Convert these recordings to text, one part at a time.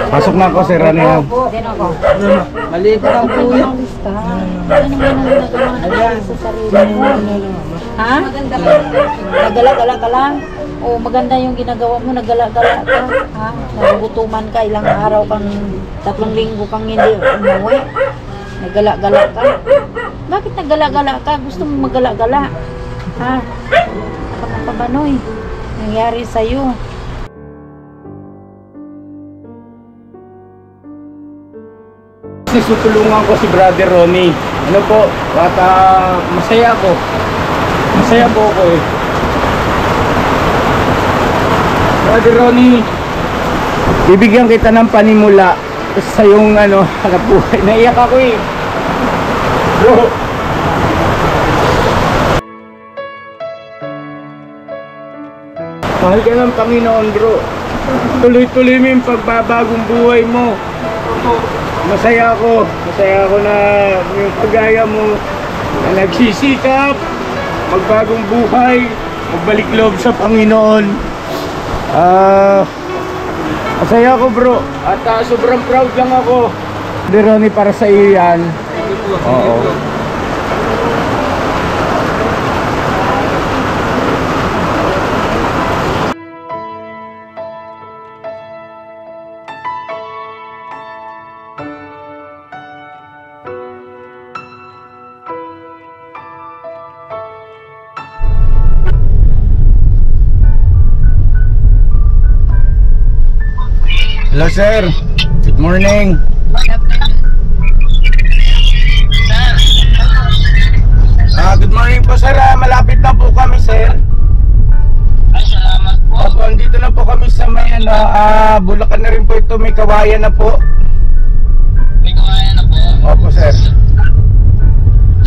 Pasok na ako, Sir Rani. Maliit lang po yun. Ano man ang nagawa sa sarili mo? Ha? Nagala-gala ka lang? O maganda yung ginagawa mo, nagala-gala ka? Ha? Nagugutuman ka, ilang araw kang, 3 linggo kang hindi umuwi. Nagala-gala ka? Bakit nagala-gala ka? Gusto mo magala-gala? Ha? Kapag pabanoy, nangyari sa'yo. Tutulungan ko si Brother Ronnie. Ano po? At masaya ako. Masaya po ako eh. Brother Ronnie, bibigyan kita ng panimula sa yung hanap buhay. Naiyak ako eh. Bro. Mahal ka ng Panginoon, bro. Tuloy-tuloy mo yung pagbabagong buhay mo. Masaya ako na yung kagaya mo na nagsisikap, magbagong buhay, magbalik loob sa Panginoon. Masaya ako, bro, at sobrang proud lang ako. Ronnie, para sa iyo yan. Oo. Hello, sir. Good morning. Good morning po, sir. Malapit na po kami, sir. Ay, salamat po. Opo, andito na po kami sa may Bulacan na rin po ito. May Kawayan na po. May kawayan na po. Opo, sir. Sa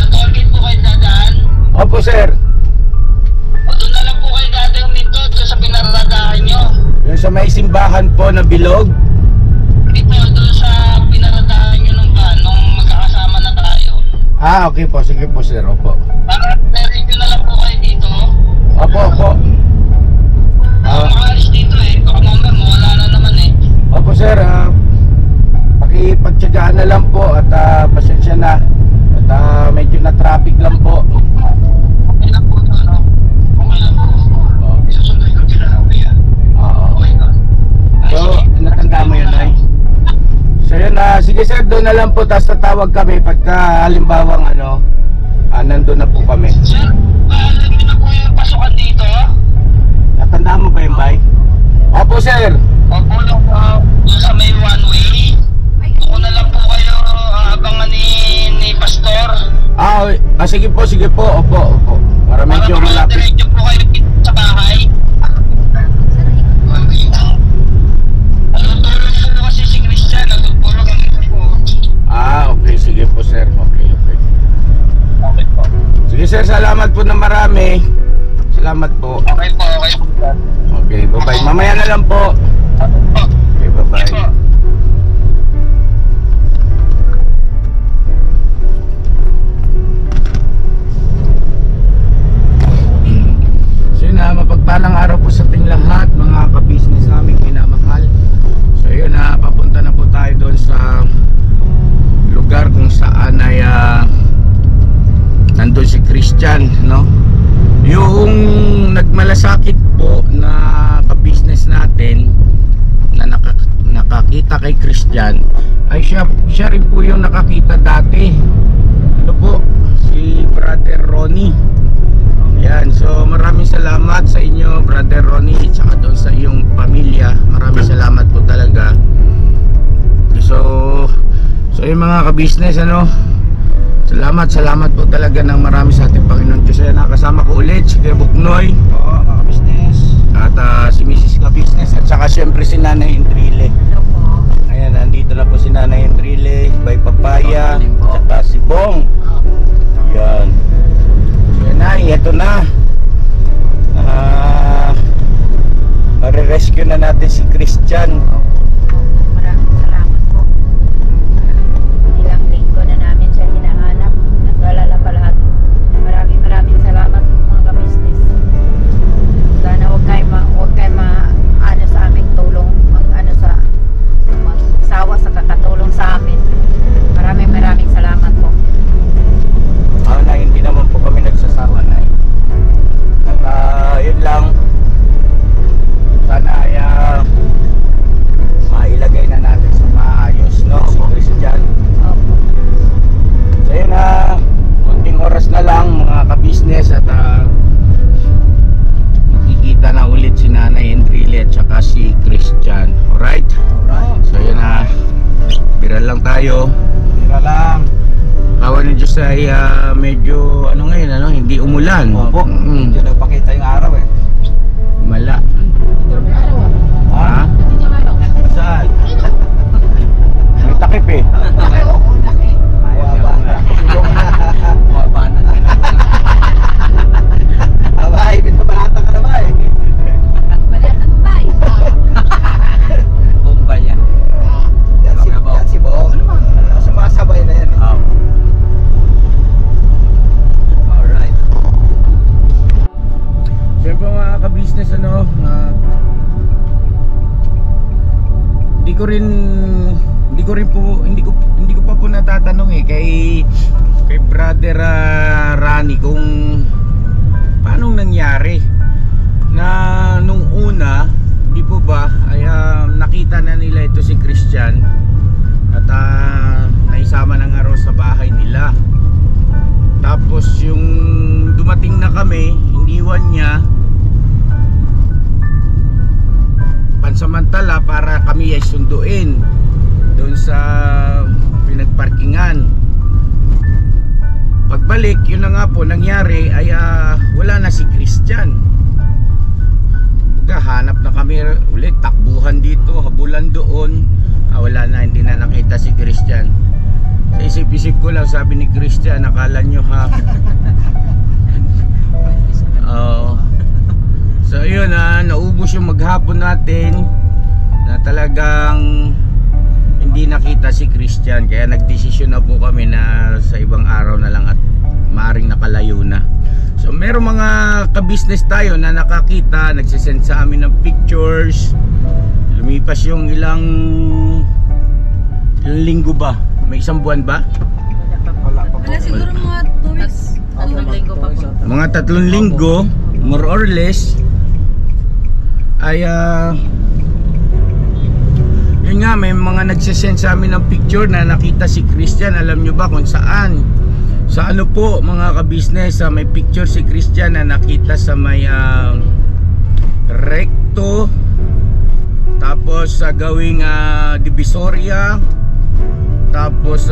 tollgate po kayo dadaan? Opo, sir. O doon na lang po kayo dadaan dito sa pinaradahan nyo. Yung sa may simbahan po na bilog. Dito, doon sa pinaradahan nyo nung van, nung magkakasama na tayo. Okay po. Sige po, sir. Opo. Para review na lang po kayo dito. Opo, opo. Makaalis dito eh. Baka mamaya mawala na naman eh. Opo, sir. Pakipagtsagaan na lang po at pasensya na. At medyo na traffic lang po. Okay lang po ito, no? Okay lang po. Isusunod ko sila na okay yan. Oo. Okay ka. So, natanda mo yun, ay? So yun, sige sir, doon na lang po. Tapos tatawag kami pagka halimbawang nandun na po kami. Sir, alam nyo na po yung pasukan dito? Natanda mo ba yun, bay? Opo, sir. Opo, doon sa may one way. Doon na lang po kayo abangan ni Pastor. Sige po. Opo. Para medyo malapit. Diretso po kayo dito sa bahay. Natutulog po kasi si Christian. Natutulog ang ito po. Okay. Sige po, sir. Okay. Okay po. Sige, sir. Salamat po na marami. Salamat po. Okay po. Okay, bye-bye. Mamaya na lang po. Okay, bye-bye. So yun mapagpalang araw po sa ating lahat, mga ka-business namin minamahal. So yun papunta na po tayo doon sa lugar kung saan ay nandun si Christian, no? Yung nagmalasakit po na ka-business natin na nakakita kay Christian ay siya rin po yung nakakita dati. Ano po? Si Brother Ronnie. Yan, so maraming salamat sa inyo, Brother Ronnie, at saka doon sa iyong pamilya. Maraming salamat po talaga. So yung mga ka-business, salamat po talaga ng marami sa ating Panginoon Diyos. Nakasama ko ulit si Kuya Buknoy, ka-business, at si Mrs. ka-business, at saka syempre si Nanay Entrile. Ayan, nandito na po si Nanay Entrile, by Papaya, at saka si Bong. Yan. So yan na, ito na. Mare-rescue na natin si Christian. Maraming salamat po. Ilang linggo na namin siya hinahanap. Naglalala pa lahat. Maraming salamat mga ka-business. Sana huwag kayo sa aming tulong. lang tayo. Tira lang. Awa ng Diyos ay medyo ano ngayon, ano, hindi umulan. Opo. Mm. Diyan nagpakita yung araw eh. Mala. Ha? Saan? May takip eh. Maba na. Abay, binabalata ka na ba eh? Bombay yan. Yan si Bo. Sumasabay na yan eh. Alright. Siyempre mga ka-business, ano, hindi ko pa po natatanong eh kay brother Rani kung paano nangyari na nung una, di po ba ay nakita na nila ito si Christian at naisama na nga raw sa bahay nila. Tapos yung dumating na kami, iniwan niya pansamantala para kami ay sunduin doon sa pinagparkingan. Pagbalik, yun na nga po nangyari ay wala na si Christian. Hanap na kami ulit, takbuhan dito, habulan doon, wala na, hindi na nakita si Christian. Sa isip-isip ko lang, sabi ni Christian, nakala nyo ha. So yun, naubos yung maghapon natin na talagang hindi nakita si Christian, kaya nagdesisyon na po kami na sa ibang araw na lang at maaring nakalayo na. So meron mga ka-business tayo na nakakita, nagsisend sa amin ng pictures. Lumipas yung ilang linggo ba? May isang buwan ba? Wala pa po. Wala siguro mga 2 weeks. 3 linggo pa po. Mga 3 linggo, more or less. Ay yun nga, may mga nagsisend sa amin ng picture na nakita si Christian. Alam nyo ba kung saan? Sa ano po mga ka-business, may picture si Christian na nakita sa may Recto, tapos sa gawing Divisoria, tapos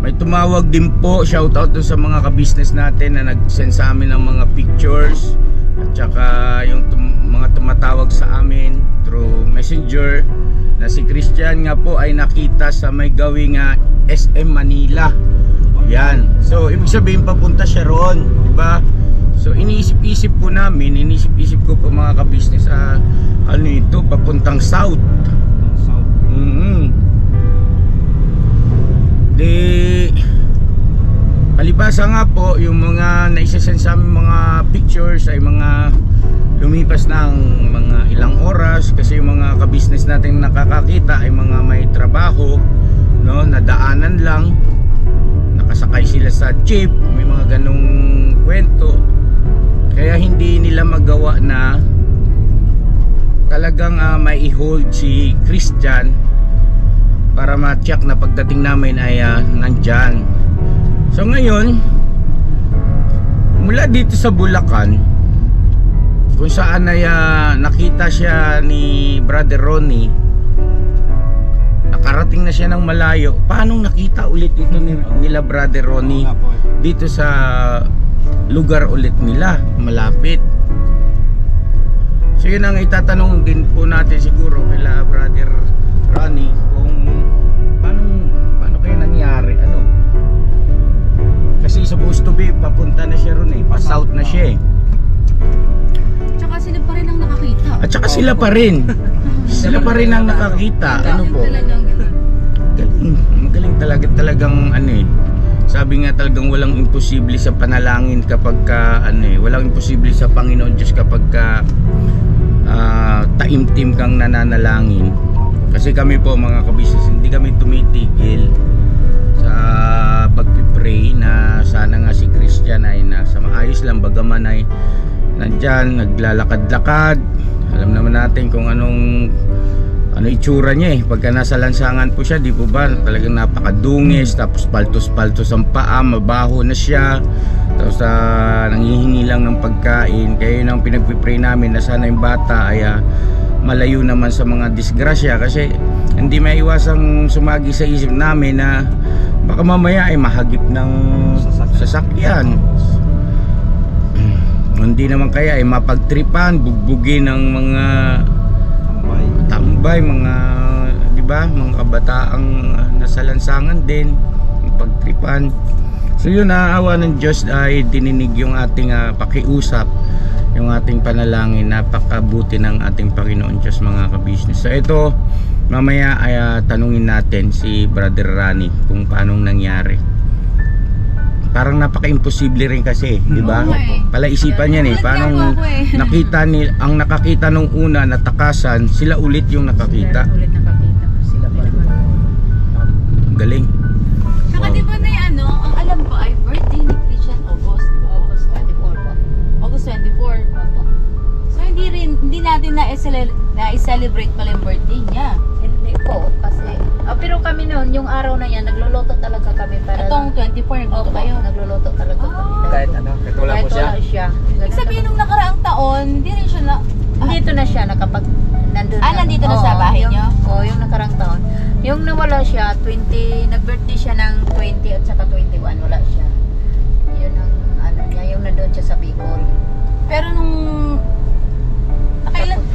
may tumawag din po, shoutout dun sa mga ka-business natin na nag-send sa amin ng mga pictures, at saka yung mga tumatawag sa amin through messenger na si Christian nga po ay nakita sa may gawing SM Manila. Yan. So ibig sabihin papunta siya roon, di ba? So iniisip-isip po namin, iniisip-isip ko po mga ka-business, ano ito, papuntang south. Palibasa nga po, yung mga naisasend sa amin mga pictures ay mga lumipas ng mga ilang oras, kasi yung mga ka-business natin nakakakita ay mga may trabaho, no, nadaanan lang, nakasakay sila sa jeep, may mga ganong kwento, kaya hindi nila magawa na talagang may i-hold si Christian para ma-check na pagdating namin ay nandyan. So ngayon, mula dito sa Bulacan, kung saan ay nakita siya ni Brother Ronnie, nakarating na siya ng malayo. Paano nakita ulit ito nila Brother Ronnie dito sa lugar ulit nila, malapit? So yun ang itatanong din po natin siguro kila Brother Ronnie, kung paano kaya nangyari, ano? Kasi supposed to be papunta na siya ron eh, pa-south na siya eh. Tsaka sila pa rin ang nakakita. At saka sila pa rin. Sila pa rin ang nakakita. Ano po? Magaling talagang ano eh. Sabi nga talagang walang imposible sa panalangin kapag ka, ano eh, walang imposible sa Panginoon Diyos kapag ka taimtim kang nananalangin. Kasi kami po mga kabisnes, hindi kami tumitigil sa pagpipray na sana nga si Christian ay nasa maayos lang, bagaman ay nandyan, naglalakad-lakad. Alam naman natin kung ano itsura niya eh. Pagka nasa lansangan po siya, di po ba, talagang napakadungis, tapos paltos-paltos ang paa, mabaho na siya, tapos nanghihingi lang ng pagkain. Kaya yun ang pinagpipray namin na sana yung bata ay malayo naman sa mga disgrasya, kasi hindi maiwasang sumagi sa isip namin na baka mamaya ay mahagip ng sasakyan. Hindi naman kaya ay mapagtripan, bugbugin ng mga tambay, mga, di ba, mga kabataang nasa lansangan din, pagtripan. So yun, naawa ng Diyos ay dininig yung ating pakiusap, yung ating panalangin. Napakabuti ng ating Panginoon Diyos, mga kabisnes. So ito, mamaya ay tanungin natin si Brother Rani kung paanong nangyari. Parang napaka-imposible rin kasi, di ba? Palaisipan yan paano nakita ang nakakita nung una natakasan, sila ulit yung nakakita. Sila pa rin. Galing. Saka di ba na yung ang alam ko ay birthday ni Christian August 24 po. August 24. So hindi natin na-celebrate pala yung birthday niya. Hindi po, kasi pero kami noon, yung araw na yan, nagluluto talaga kami para Itong 24 nagluto kayo. nagluluto talaga kami. Kahit ano, kahit wala Kahit po siya. wala siya. Ibig sabihin nung nakaraang taon, hindi rin siya na... Dito na siya nakapag nandun. nandito na sa bahay niyo? Oo, yung nakarang taon. Yung nawala siya, 20, nag-birthday siya ng 20 at saka 21, wala siya. Yun ang ano niya, yung nandun siya sa Bicol. Pero nung...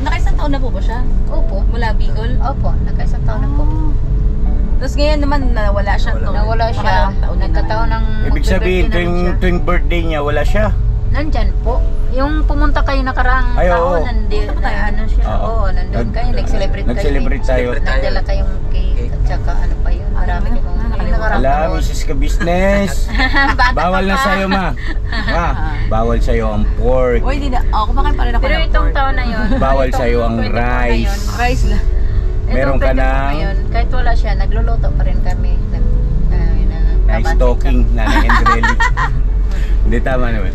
Nakaisang taon na po ba siya? Opo. Mula Bicol? Opo, nakaisang taon na po. Tapos ngayon naman nawala siya. Nawala siya. Nagkataon ng Ibig sabihin, tuwing birthday niya, wala siya. Nandyan po. Yung pumunta kayo nakaraang Ay, taon, oo. ano siya. Oo, nandun kayo. Nag-celebrate kayo. Nag-celebrate tayo. Nagdala kayong cake at saka ano pa yun. Marami na kong nakaraang Wala, taon. Mrs. Ka-Business. Bawal na sa'yo, ma. Bawal sa'yo ang pork. Uy, hindi na. Kumakain pa rin ako Pero ng itong pork. taon na yun. Bawal itong sa'yo ang 24 na rice. yun, Rice lang. Meron ka ng- kahit wala siya, nagluluto pa rin kami. Nice talking, Nanay Endrelli. Hindi, tama naman.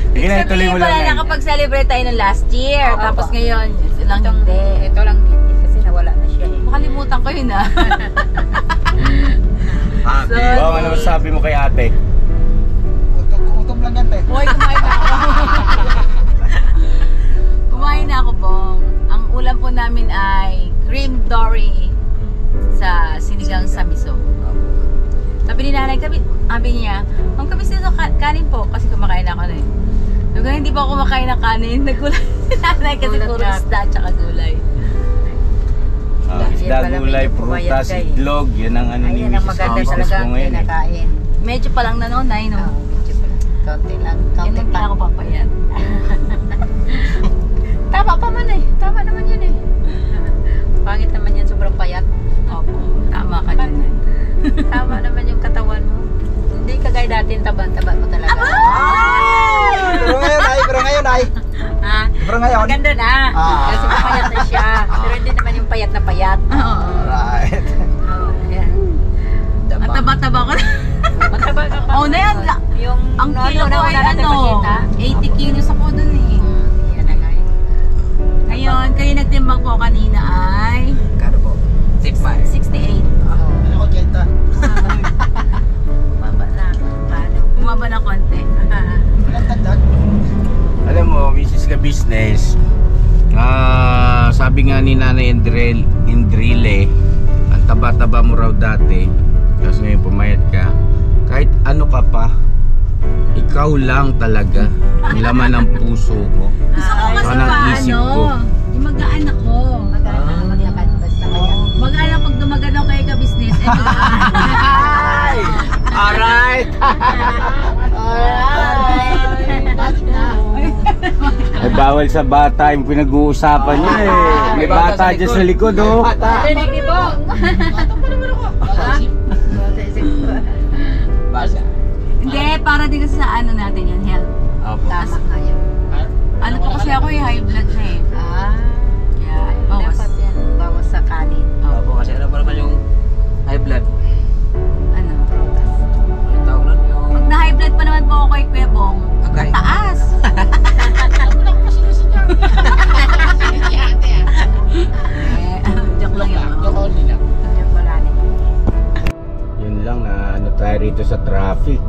Sige na, ituloy mo lang. Sabihin Nay. nakapag-celebrate tayo ng last year. Oo, Tapos pa. ngayon, lang Itong, hindi. ito lang hindi kasi nawala na siya. Makalimutan ko yun Happy. Wow, ano masasabi mo kay ate? Utom lang yan, te. Hoy, kumain na ako. Kumain na ako, Bong. Ang ulam po namin ay cream dory sa sinigang sa miso. Sabi ni nanay, sabi niya, ang kabis nito kanin po kasi kumakain ako na eh. Nung hindi pa ako kumakain ng kanin, nagulat si nanay kasi Gulat puro nga. isda at saka gulay. Isda, gulay, prutas, itlog. Yan ang ano ni Ayun ang Mrs. maganda Ka-Business talaga mo ang ngayon eh. kinakain. Medyo pa lang nanonay, no? Oo, medyo pala. Kaunti lang. Yan Kaunti lang pa. ako papayat. Tama pa man eh. Tama naman yun eh. Pangit naman yan, sobrang payat. Opo, tama ka dyan eh. Tama naman yung katawan mo. Hindi kagaya dati, taba mo talaga. Pero ngayon, ay. Ha? Pero ngayon. Maganda na. Kasi papayat na siya. Pero hindi naman yung payat na payat. Oo. Alright. Oo, ayan. Ang taba-taba ko na. Mataba ka pa. Oo na yan. Yung Ang kilo ko ay natin makita. 80 kilos ako dun eh. Yan na nga yun. Ngayon, kayo nagtimbang po kanina ay Kano po? 6.5. 68. Oo. Ano ko, Jenta? Baba na. Paano? Bumaba na konti. Walang tandaan. Alam mo, Mrs. Ka-Business, sabi nga ni Nanay Endrile, ang taba-taba mo raw dati, tapos ngayon pumayat ka, kahit ano ka pa, ikaw lang talaga ang laman ng puso ko. Gusto ko kasi Parang isip ko. yung magaan ako. Maganda na maglakad basta kaya. Magaan ako pag dumagan ako kayo ka-business. Alright. Ay, bawal sa bata yung pinag-uusapan niya eh. May bata dyan sa likod oh. Rinig ni Bong. Basa. Hindi, para din kasi sa ano natin yun, health. Opo. Tama nga yun. Ano po kasi ako eh, high blood na eh. Kaya, bawas. Dapat yan. Bawas sa kanin. Opo, kasi ano pa naman yung high blood? Ano? Yung tawag nun, yung... Pag na-high blood pa naman po ako kay Kuya Bong, Agay. taas. Joke lang yun. Yung balani. Yun lang na ano tayo rito sa traffic.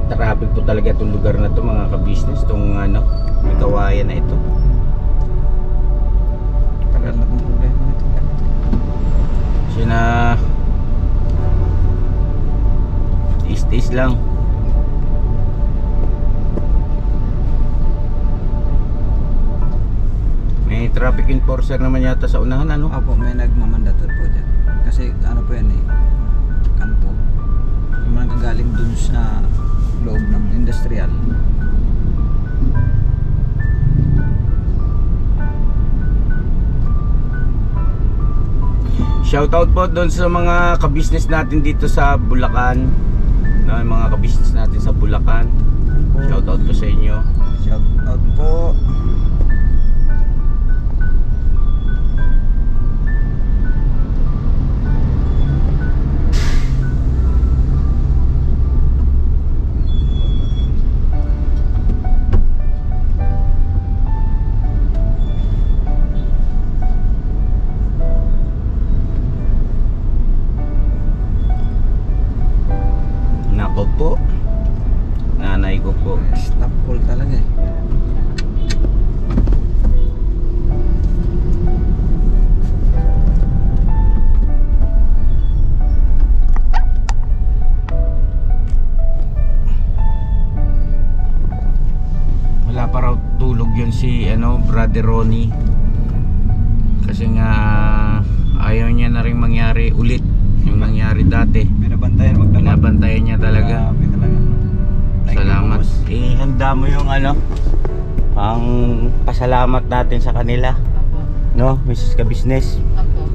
Traffic po talaga itong lugar na to mga ka-business. Itong ano, may kawayan na ito. lang. May traffic enforcer naman yata sa unahan, ano? Opo, may nagmamandator po dyan. Kasi ano po yan eh, kanto. Yung mga gagaling dun sa loob ng industrial. Shoutout po doon sa mga kabisnes natin dito sa Bulacan. No, yung mga kabisnes natin sa Bulacan. Shoutout po sa inyo. Shout out po. Nako po. Nanay ko po. Stop call talaga eh. Wala pa raw tulog yun si Brother Ronnie. Kasi nga ayaw niya na rin mangyari ulit yung nangyari dati. Binabantayan, magdala. Binabantayan niya talaga. Grabe talaga. Thank you, Salamat. boss. Ihanda mo yung ang pasalamat natin sa kanila. Opo. No, Mrs. Kabisnes. Opo.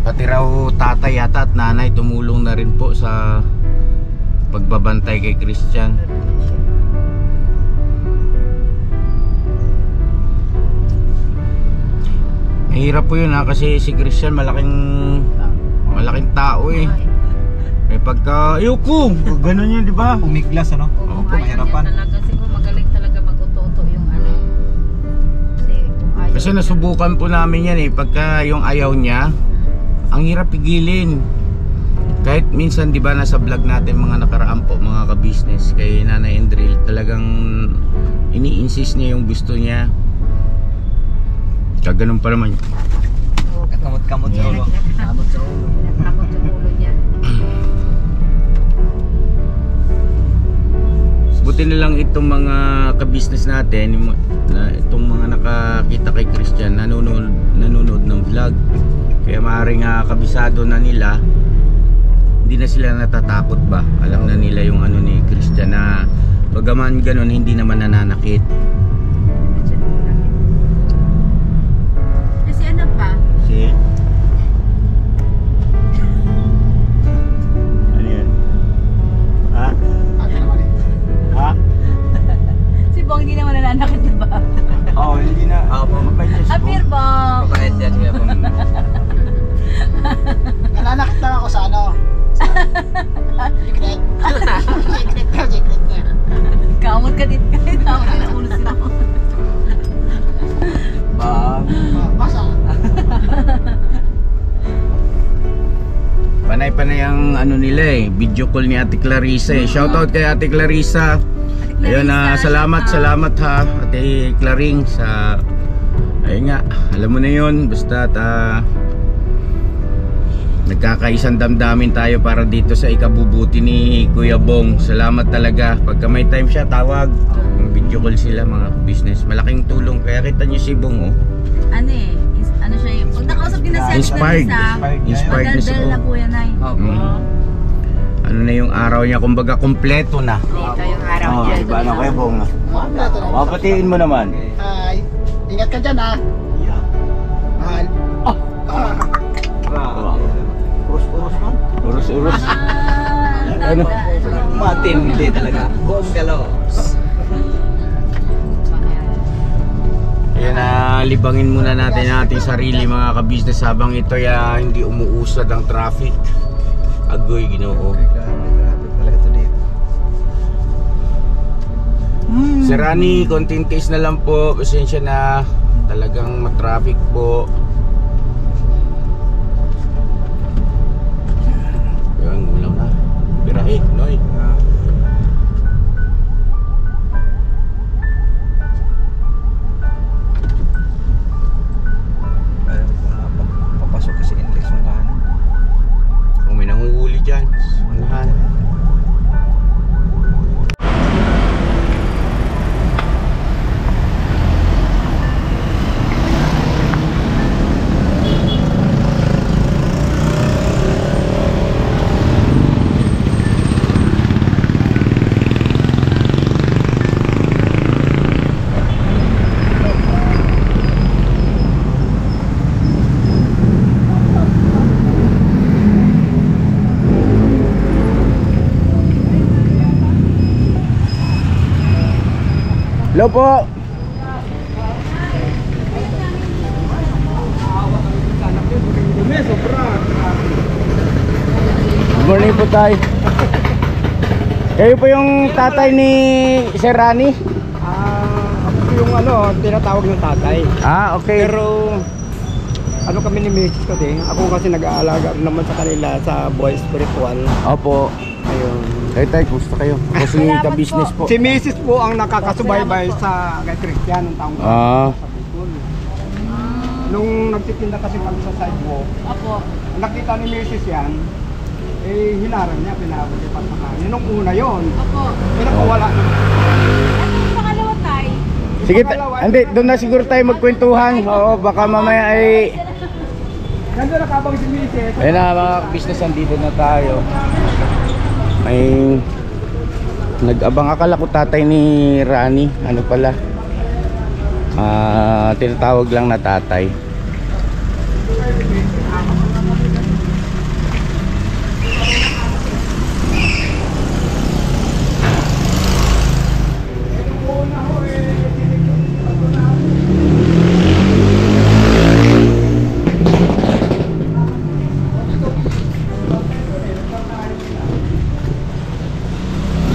Pati raw tatay yata at nanay tumulong na rin po sa pagbabantay kay Christian. Mahirap po yun kasi si Christian malaking tao eh. Eh pagka ayoko, ganun yun, di ba? Umiglas ano? Kung Opo, ayaw niya mahirapan. talaga, siguro magaling talaga mag-uto-uto yung ano. Kasi kung ayaw Kasi nasubukan po namin yan eh. Pagka yung ayaw niya, ang hirap pigilin. Kahit minsan, di ba, nasa vlog natin mga nakaraan po, mga ka-business kay Nanay Endril, talagang ini-insist niya yung gusto niya. Kaganon pa naman. Kamot-kamot sa ulo. Kamot sa ulo. Kamot sa ulo niya. Buti na lang itong mga ka-business natin, itong mga nakakita kay Christian, nanonood ng vlog. Kaya maaaring kabisado na nila, hindi na sila natatakot ba? Alam na nila yung ni Christian na bagaman ganun, hindi naman nananakit. Kasi ano pa? Si ano yan? Ha? Ha? Si Bong hindi naman nananakit, di ba? Oo, hindi na. Mabait siya si Appear, Bong. Bong! Mabait yan kaya po. Nananakit lang ako sa secret. Secret niya. Kamot ka dito kahit tama na ulo sila. Basa. Panay-panay ang nila eh, video call ni Ate Clarissa eh. Shoutout kay Ate Clarissa. Ayun na, salamat ha Ate Claring sa ayun nga, alam mo na yun, basta nagkakaisang damdamin tayo para dito sa ikabubuti ni Kuya Bong. Salamat talaga. Pagka may time siya, tawag. Video call sila mga business. Malaking tulong. Kaya kita niyo si Bong, oh. Ano eh, ano siya yung, pag nakausap din na siya, Inspired na si madaldal na Bong. po yan ay. Ano na yung araw niya, kumbaga kompleto na. Ito yung araw niya. Diba na Kuya Bong? Papatiin mo naman. Hi. Ingat ka dyan ha. Mahal. Urus-urus. Ano? Matindi talaga. Buong galos. Ayan na, libangin muna natin ating sarili mga ka-business habang ito hindi umuusad ang traffic. Agoy, Ginoo. Grabe talaga ito dito. Sir Rani, konting case na lang po. Pasensya na. Talagang matraffic po. Ayan, gulang na. Birahe, Noy. Papasok kasi inlex ng kanan. Kung may nanguhuli dyan, unahan. Hello po. Good morning po tayo. Kayo po yung tatay ni Sir Rani? Ako po yung tinatawag ng tatay. Okay. Pero ano kami ni Mrs. ko din. Ako kasi nag-aalaga naman sa kanila sa buhay spiritual. Opo. Ayun. Kayo tayo, gusto kayo. Kasi ka-business po. Si Mrs. po ang nakakasubaybay sa kay Christian ng taong sa Bicol. Nung nagtitinda kasi kami sa sidewalk, nakita ni Mrs. yan, hinarang niya, pinabalik pa sa kanya. Nung una yun, pinakawala na. Pangalawa tayo. Sige, hindi, doon na siguro tayo magkwentuhan. Oo, baka mamaya ay... Nandun nakabang si Mrs. Ayun na mga business, andito na tayo. May nag-abang, akala ko tatay ni Rani. Ano pala? Tinatawag lang na tatay.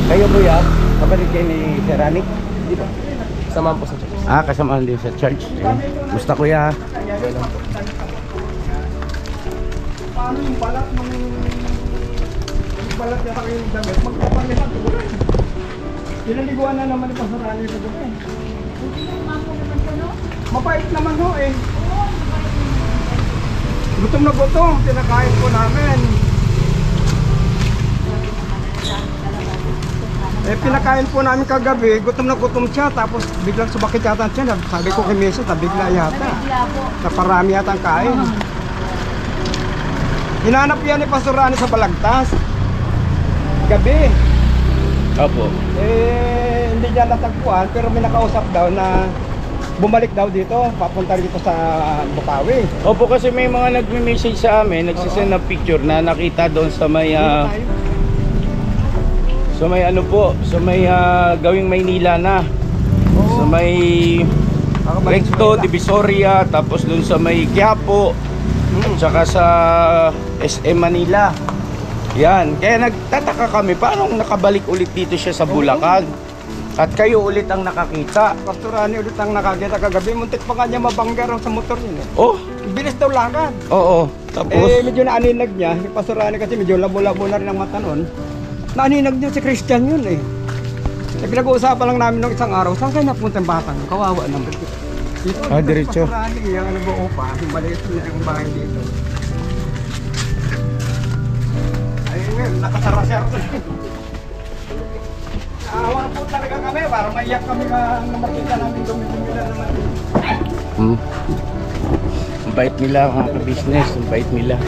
Kayo po yan? Kapatid kayo ni Sir Rani? Di ba? Samahan po sa church. Kasamahan din sa church. Gusto kuya. Paano yung balat ng balat niya sa kanyang damit? Magpapalihan ko rin. Pinaliguan na naman yung pasarali sa gabi. Mapait naman ho eh. Gutom na gutom, tinakain po namin. Pinakain po namin kagabi, gutom na gutom siya, tapos biglang subakit yata siya. Sabi ko kay Mesa, bigla yata. Naparami yata ang kain. Hinanap yan ni Pastor Rani sa Balagtas. Gabi. Opo. Hindi niya natagpuan, pero may nakausap daw na bumalik daw dito, papunta dito sa Bukawi. Opo, kasi may mga nagme-message sa amin, nagsisend ng picture na nakita doon sa may sa may gawing Maynila na. Sa may Recto, Divisoria, tapos doon sa may Quiapo, at saka sa SM Manila. Yan, kaya nagtataka kami, paano nakabalik ulit dito siya sa Bulacan? At kayo ulit ang nakakita. Pastor Rani ulit ang nakakita kagabi, muntik pa nga niya mabangga raw sa motor niya. Oh, Bilis daw lakad. oo. Tapos, Medyo naaninag niya, yung Pastor Rani kasi medyo labo-labo na rin ang mata nun. Naaninag niya si Christian yun eh. Pinag-uusapan lang namin nung isang araw, saan kayo napunta yung batang? Kawawa naman. Dito, diretso. Pastor Rani, yung buo pa, yung maliit na yung bahay dito. Ayun ngayon, nakasara siya. Naawa po talaga kami, para maiyak kami na makita namin dumi-dumi na naman. ang bait nila mga ka-business, ang bait nila.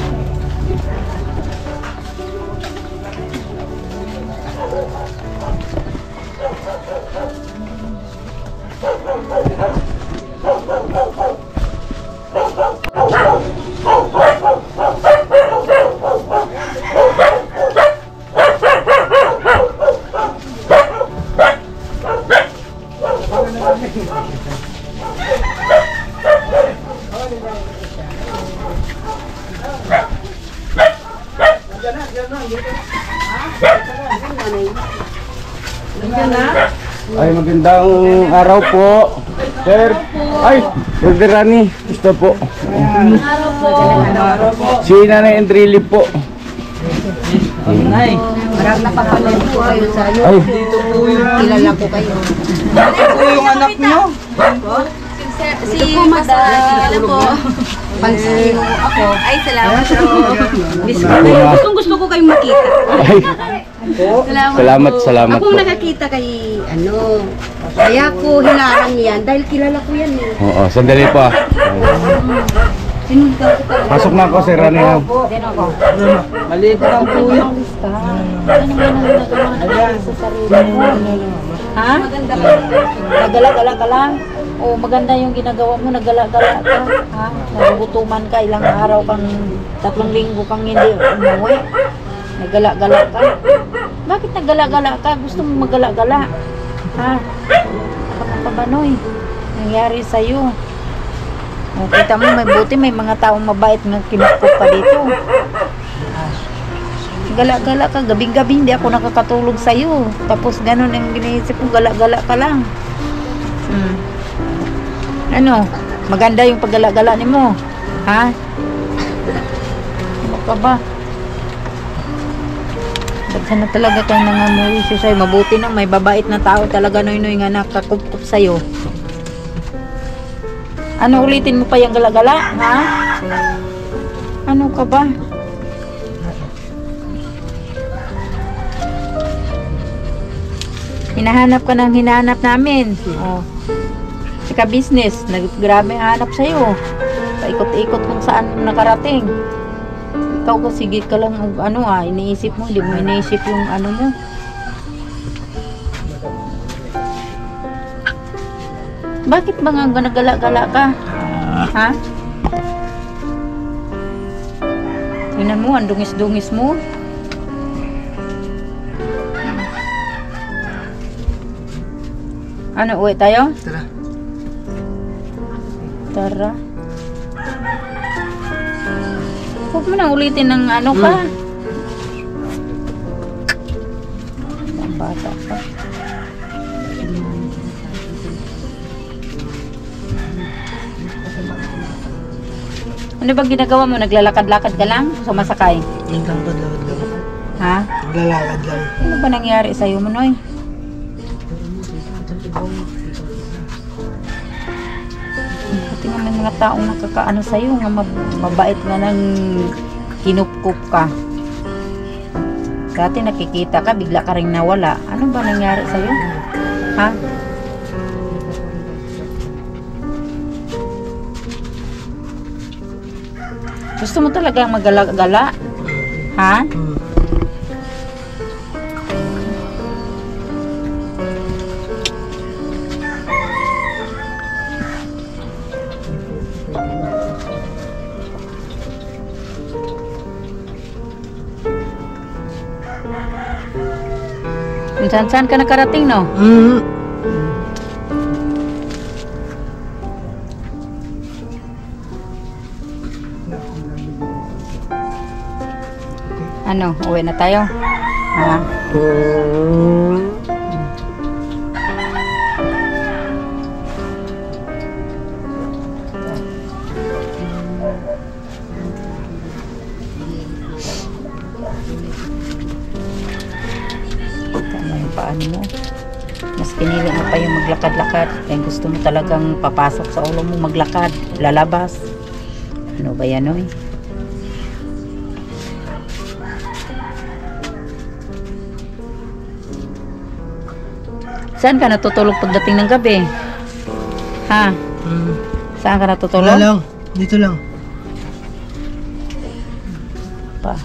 Ay, magandang araw po. Sir, ay, Sir Rani, gusto po. Si Nanay Andrili po. Nay, marami na pagkalim po kayo sa iyo. Ay, Dito po yung kilala ko kayo. Ito po yung anak niyo. Si Masa, ano po? Pansin ako. Ay, salamat po. Gustong gusto ko kayong makita. ay, Salamat. salamat po. Akong nakakita kay kaya ko hinarang yan dahil kilala ko yan eh. Oo, sandali po. Sinundan ko talaga. Pasok na ako, Sir Rani. Maliit lang po yun. Ano ba nang nagawa sa sarili mo? Ha? Nagala-gala ka lang? O maganda yung ginagawa mo, nagala-gala ka? Ha? Nagugutuman ka, ilang araw kang, 3 linggo kang hindi umuwi. Nagala-gala ka? Bakit nagala-gala ka? Gusto mo magala-gala? Ha? ba, Noy? Nangyari sa'yo. O, kita mo, may buti, may mga taong mabait na kinukop ka dito. Gala-gala ka, gabing-gabi hindi ako nakakatulog sa'yo. Tapos ganun ang giniisip ko, gala-gala ka lang. Ano? Maganda yung paggala-gala ni mo. Ha? Ano ka ba? Sana talaga kang nangamuwisyo sa'yo. Mabuti nang may babait na tao talaga, Noy-Noy, nga nakakup-kup sa'yo. Ano, ulitin mo pa yung gala-gala? Ha? Ano ka ba? Hinahanap ka ng hinahanap namin. Oh. Sika business, grabe hanap sa'yo. Paikot-ikot kung saan nakarating. Ikaw ko, sige ka lang, iniisip mo, hindi mo iniisip yung ano mo. Bakit ba nga nagala-gala ka? Ha? Tingnan mo, ang dungis-dungis mo. Ano, uwi tayo? Tara. Tara. Huwag mo nang ulitin ng ano ka. Ang bata pa. Ano ba ginagawa mo? Naglalakad-lakad ka lang? Sumasakay? Naglalakad lang. Ha? Naglalakad lang. Ano ba nangyari sa'yo, Manoy? Pati nga may mga taong nakakaano sa'yo, nga mabait nga nang kinupkup ka. Dati nakikita ka, bigla ka rin nawala. Ano ba nangyari sa'yo? Ha? Gusto mo talagang magala-gala? Ha? Saan ka nakarating, no? Ano, uwi na tayo? Ha? Paano mo? Mas pinili mo pa yung maglakad-lakad. Kaya gusto mo talagang papasok sa ulo mo maglakad, lalabas. Ano ba yan, Noy? Saan ka natutulog pagdating ng gabi? Ha? Saan ka natutulog? Wala lang. Dito lang. Pa.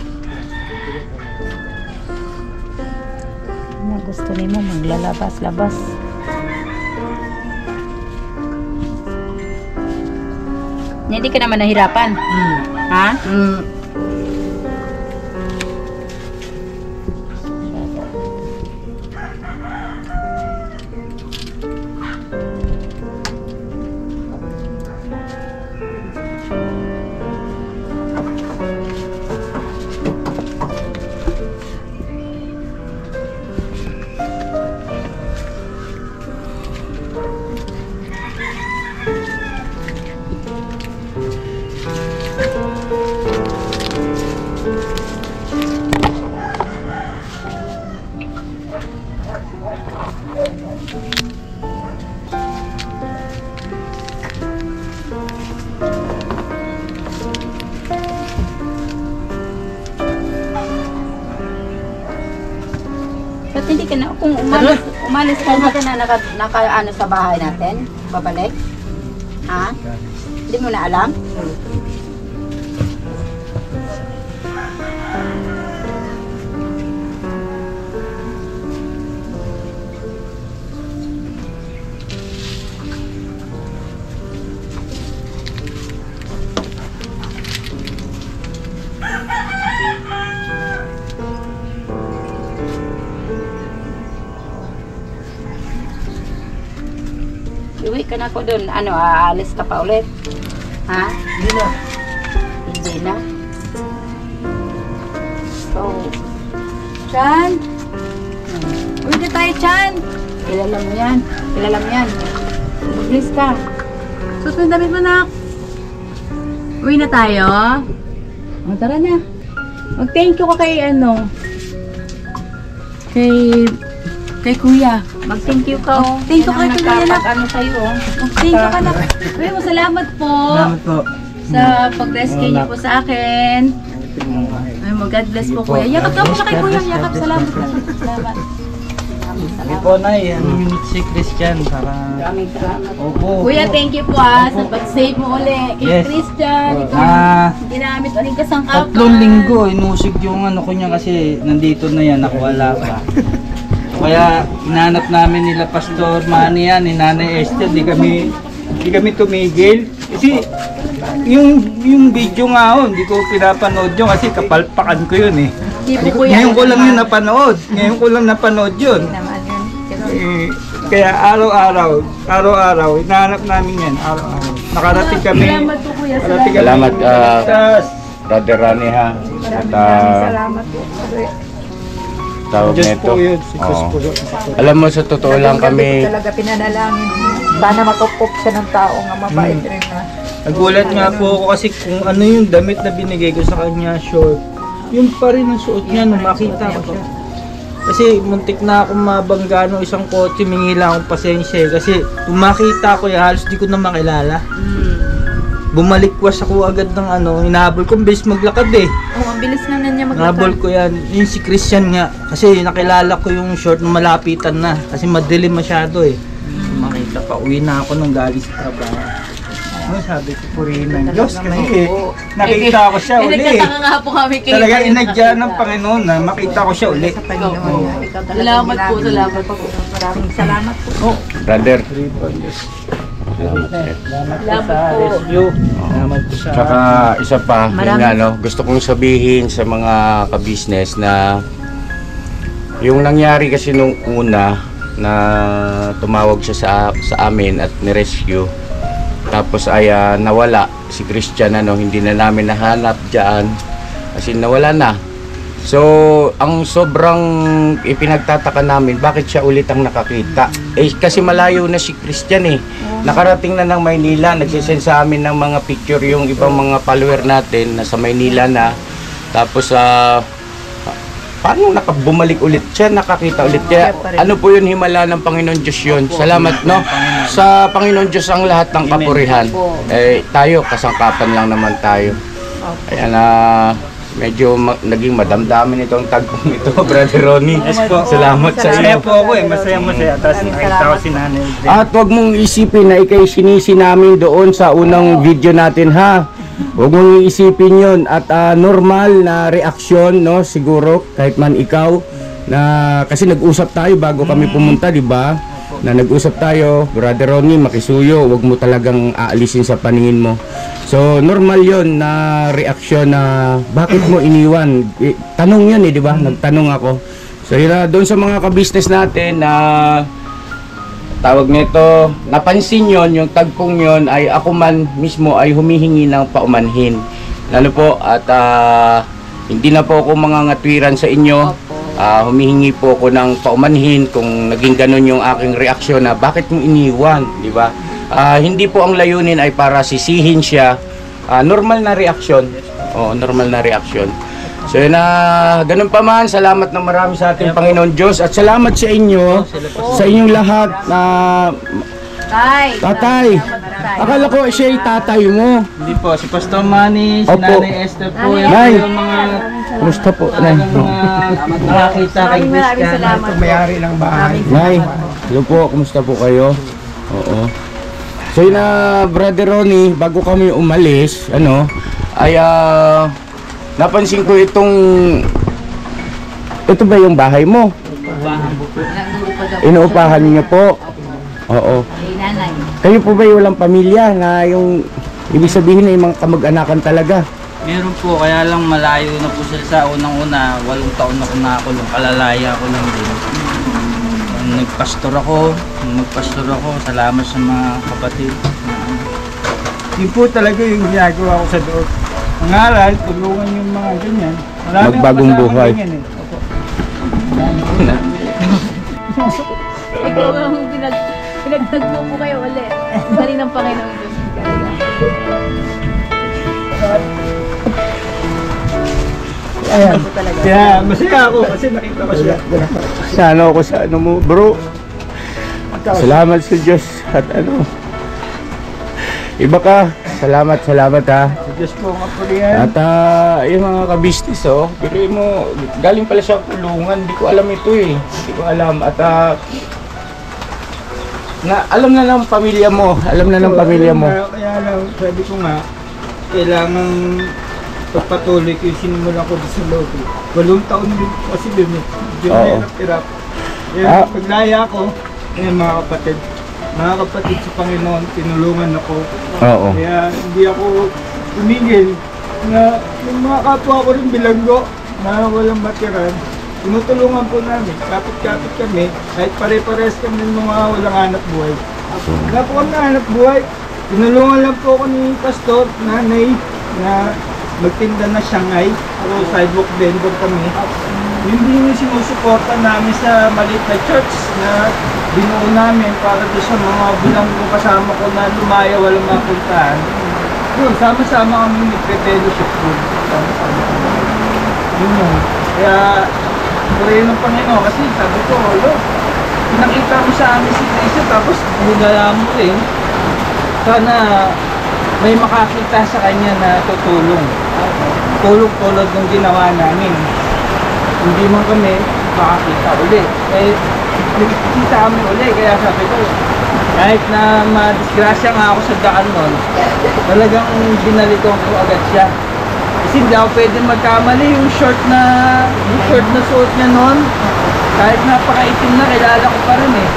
Gusto ni mo maglalabas-labas. Hindi ka naman nahirapan. Ha? Ba't hindi ka na, kung umalis ka na naka sa bahay natin, babalik? Ha? Hindi mo na alam? ka na ko doon. Ano, aalis ka pa ulit? Ha? Hindi na. Hindi na? So, Chan? Uwi na tayo, Chan. Kilala mo yan. Kilala mo yan. Mag-bless ka. Susunod damit mo, nak. Uwi na tayo. O, tara na. Mag-thank you ka kay ano. Kay kuya. Mag-thank you ka. Oh. Thank you kay kuya na. Ano sa'yo, oh. Mag-thank you ka na. Uy, salamat po. Salamat po. Sa pag-rescue niyo po sa akin. Ay, God bless po kuya. Yakap ka po na kay kuya. Yakap. Salamat. Salamat. Hindi po, Nay. Si Christian para... Maraming salamat. Opo. Kuya, thank you po sa pag-save mo uli. Kay Yes. Christian. Ginamit uling kasangkapan. 3 linggo, inusig yung ano ko niya kasi nandito na yan, ako wala pa. Kaya inanap namin nila Pastor Manny yan, ni Nanay Esther, di kami tumigil. Kasi yung video nga ako, hindi ko pinapanood yun kasi kapalpakan ko yun eh. Ngayon ko lang yun napanood yun. Kaya araw-araw, hinahanap namin yan, araw-araw. Nakarating kami. Salamat po kuya. Salamat, Brother Rani ha. At Salamat po. tawag Diyos nito. po yun, si Diyos Oo. po yun. Alam mo, sa totoo lang kami, Talaga pinanalangin. Sana makupop siya ng tao nga mabait rin na. Nagulat nga po ako kasi kung ano yung damit na binigay ko sa kanya, short. Yun pa rin ang suot niya nung makita ko siya. Kasi muntik na akong mabangga ng isang kotse, mingi lang akong pasensya eh. Kasi kung makita ko yan, halos di ko na makilala. Bumalikwas ako agad ng ano, hinahabol ko, bilis maglakad eh. Oh, ang bilis na niya Hinahabol ko yan, yung si Christian nga. Kasi nakilala ko yung short na malapitan na. Kasi madilim masyado eh. Makita pa, uwi na ako nung galing sa trabaho. Ano sabi ko, purihin ng Diyos kasi nakita ko siya uli. Nagtataka nga po kami kayo. Talaga inadya ng Panginoon na makita ko siya uli. Salamat po, salamat po. Maraming salamat po. brother, Salamat Salamat po. rescue. Salamat po sa... tsaka isa pa, yun nga, no, gusto kong sabihin sa mga kabisnes na yung nangyari kasi nung una na tumawag siya sa amin at ni-rescue, tapos ay nawala si Christian, ano, hindi na namin nahanap dyan kasi nawala na. So ang sobrang ipinagtataka namin, bakit siya ulit ang nakakita, kasi malayo na si Christian eh. Nakarating na ng Maynila, nagsisend sa amin ng mga picture yung ibang mga follower natin na sa Maynila na. Tapos paano bumalik ulit siya, nakakita ulit. Kaya ano po yun, himala ng Panginoon Diyos yun. Salamat, no? Sa Panginoon Diyos ang lahat ng kapurihan. Tayo, kasangkapan lang naman tayo. Kaya medyo naging madamdamin itong tagpong ito, Brother Ronnie. Salamat sa Masaya iyo. po ako eh, masaya. Tapos nakita ko si Nanay. At huwag mong isipin na ikay sinisi namin doon sa unang video natin, ha. Huwag mong isipin yun. At normal na reaksyon, no, siguro, kahit man ikaw, na kasi nag-usap tayo bago kami pumunta, di ba? Na nag-usap tayo, Brother Ronnie, makisuyo, huwag mo talagang aalisin sa paningin mo. So, normal yon na reaksyon na bakit mo iniwan? Tanong yun eh, di ba? Nagtanong ako. So, yun na, doon sa mga kabisnes natin na tawag nito, napansin yon, yung tagpong yon ay ako man mismo ay humihingi ng paumanhin. Lalo po, at hindi na po ako mangangatwiran sa inyo. Humihingi po ako ng paumanhin kung naging ganun yung aking reaksyon na bakit mo iniwan, di ba? Hindi po ang layunin ay para sisihin siya. Normal na reaksyon. Normal na reaksyon. So yun na, ganun pa man, salamat ng marami sa ating Panginoon Diyos at salamat sa inyo, sa inyong lahat na tatay. Akala ko siya ay tatay mo. Hindi po, si Pastor Manny, si Opo. Nanay Esther po. Yan Nay. po yung mga... Kumusta po, Nay? Nakakita kay Christian. Ito mayari ng bahay. Nay, hello po, kumusta po kayo? Oo. So yun na, Brother Ronnie, bago kami umalis, ay napansin ko ito ba yung bahay mo? Inuupahan niyo po? Oo. Kayo po ba yung walang pamilya na yung ibig sabihin na yung mga kamag-anakan talaga? Meron po, kaya lang malayo na po sila sa unang-una. 8 taon na ako nakakulong, kalalaya ko lang din. nagpastor ako, salamat sa mga kapatid. Yun po talaga yung ginagawa ko sa doon. Ang aral, tulungan yung mga ganyan. Marami Magbagong buhay. Ganyan, eh. Opo. Ikaw ang pinagtagpo po kayo ulit. Galing ng Panginoon Diyos. Ayan. Kaya masaya ako kasi nakita ko siya. Sana ako sa ano mo, bro. Salamat sa Diyos at ano. Iba ka. Salamat ha. Sa Diyos po nga po yan. At yung mga kabisnes, bigay mo, galing pala sa kulungan, hindi ko alam ito eh. Hindi ko alam. At alam na ng pamilya mo. Alam na ng pamilya mo. Kaya lang, sabi ko nga, kailangan pagpatuloy ko yung sinimulan ko sa loob. 8 taon din kasi din eh. Medyo hirap. Kaya paglaya ko, mga kapatid. Mga kapatid sa Panginoon, tinulungan ako. Oo. Kaya hindi ako tumigil na yung mga kapwa ko rin bilanggo na walang matiran. Tinutulungan po namin. Kapit-kapit kami. Kahit pare-pares kami ng mga walang hanap buhay. Wala po kami hanap buhay. Tinulungan lang po ako ni Pastor, nanay, na magtinda na Shanghai. Ako sidewalk vendor kami. Hindi yung sinusuporta namin sa maliit na church na binuo namin para doon sa mga bilanggo kasama ko na lumaya walang mapuntahan. Yun, sama-sama kami nagpe-fellowship group. Sama-sama. Yun yun. Kaya, purihin ng Panginoon kasi sabi ko, pinakita mo sa amin si Cristo tapos bunala mo rin. Sana may makakita sa kanya na tutulong. Tulong-tulad ng ginawa namin. Hindi man kami makakita uli. Nagkikita kami uli, kaya sabi ko, kahit na madisgrasya nga ako sa daan nun, talagang binalikan ko agad siya. Kasi hindi ako pwede magkamali yung short na suot niya nun. Kahit napakaitim na, kilala ko pa rin eh.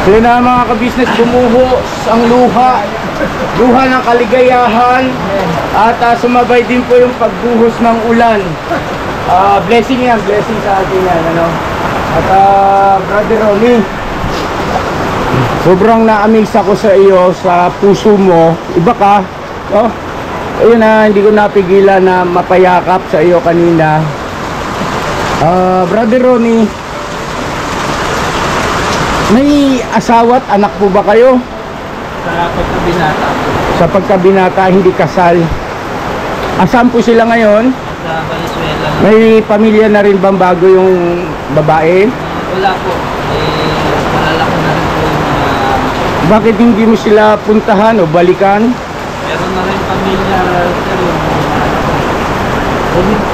So na mga kabisnes, bumuhos ang luha ng kaligayahan at sumabay din po yung pagbuhos ng ulan. Blessing yan, blessing sa atin yan, ano. At Brother Ronnie, sobrang na-amaze ako sa iyo, sa puso mo. Iba ka, no? Ayun na, hindi ko napigilan na mapayakap sa iyo kanina. Brother Ronnie, may asawa at anak po ba kayo? Sa pagkabinata po. Sa pagkabinata, hindi kasal. Asan po sila ngayon? Sa Venezuela. May pamilya na rin bang bago yung babae? Wala po. Malalaki na rin po yung mga... Bakit hindi mo sila puntahan o balikan? Meron na rin pamilya pero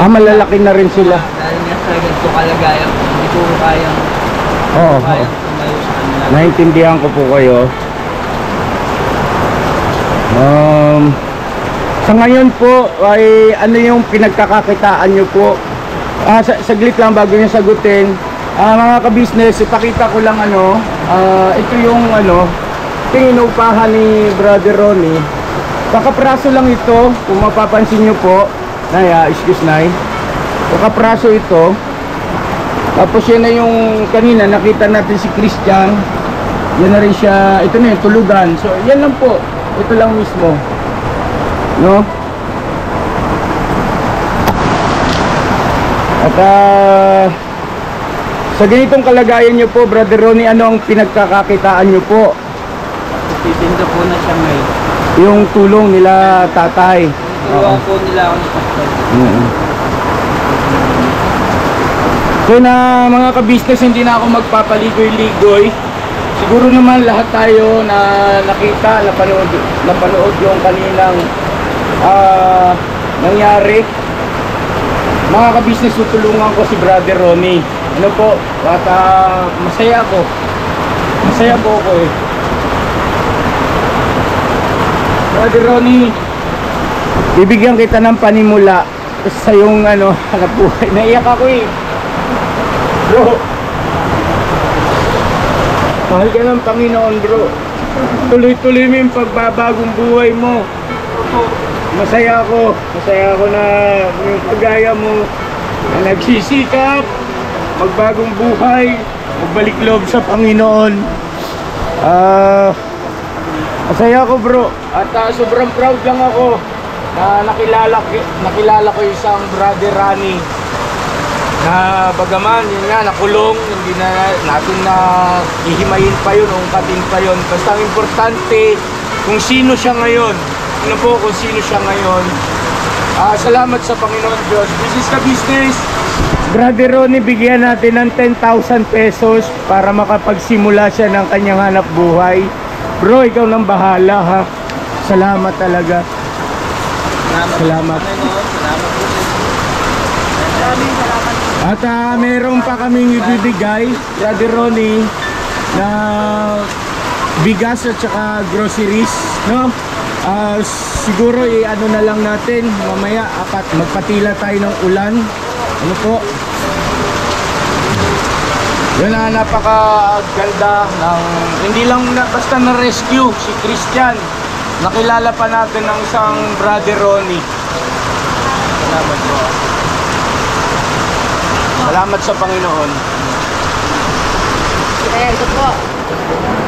Malalaki na rin sila. dahil nga sa ganito kalagayan, hindi ko kayang tumayo sa kanila. Naintindihan ko po kayo. Sa ngayon po ay ano yung pinagkakakitaan nyo po? Saglit lang bago nyo sagutin. Mga kabisnes, ipakita ko lang ito yung inupahan ni Brother Ronnie. Kakapraso lang ito, kung mapapansin nyo po. Nay, excuse Nay. Kakapraso ito. Tapos yan na yung kanina nakita natin si Christian. Yan na rin siya, ito na yung tulugan. So yan lang po, ito lang mismo, no? At sa ganitong kalagayan nyo po, Brother Ronnie, ano ang pinagkakakitaan nyo po? Titinda po na siya ngayon. Yung tulong nila tatay. Tulungan po nila ako ni Pastor. So na mga kabisnes, hindi na ako magpapaligoy-ligoy. Siguro naman lahat tayo na nakita, napanood yung kaninang nangyari. Mga kabisnes, tutulungan ko si Brother Ronnie. Ano po, at masaya ako. Masaya po ako eh. Brother Ronnie, bibigyan kita ng panimula sa yung hanap buhay. Naiyak ako eh. Bro, mahal ka ng Panginoon, bro. Tuloy-tuloy mo yung pagbabagong buhay mo. Masaya ako na yung kagaya mo na nagsisikap, magbagong buhay, magbalik loob sa Panginoon. Masaya ako bro. At sobrang proud lang ako na nakilala ko isang brother Rani na bagaman yun nga nakulong, hindi na natin na ihimayin pa yun, ungkatin pa yun. Basta ang importante kung sino siya ngayon. Ano po kung sino siya ngayon. Salamat sa Panginoon Diyos. Business ka business. Brother Ronnie, bigyan natin ng 10,000 pesos para makapagsimula siya ng kanyang hanap buhay. Bro, ikaw nang bahala ha. Salamat talaga. Salamat. At meron pa kaming ibibigay, Brother Ronnie, na bigas at saka groceries, no? Siguro i-ano na lang natin mamaya, magpatila tayo ng ulan. Ano po? Yun na, napakaganda ng, hindi lang basta na-rescue si Christian. Nakilala pa natin ng isang Brother Ronnie. Salamat po. Salamat sa Panginoon. Ito po.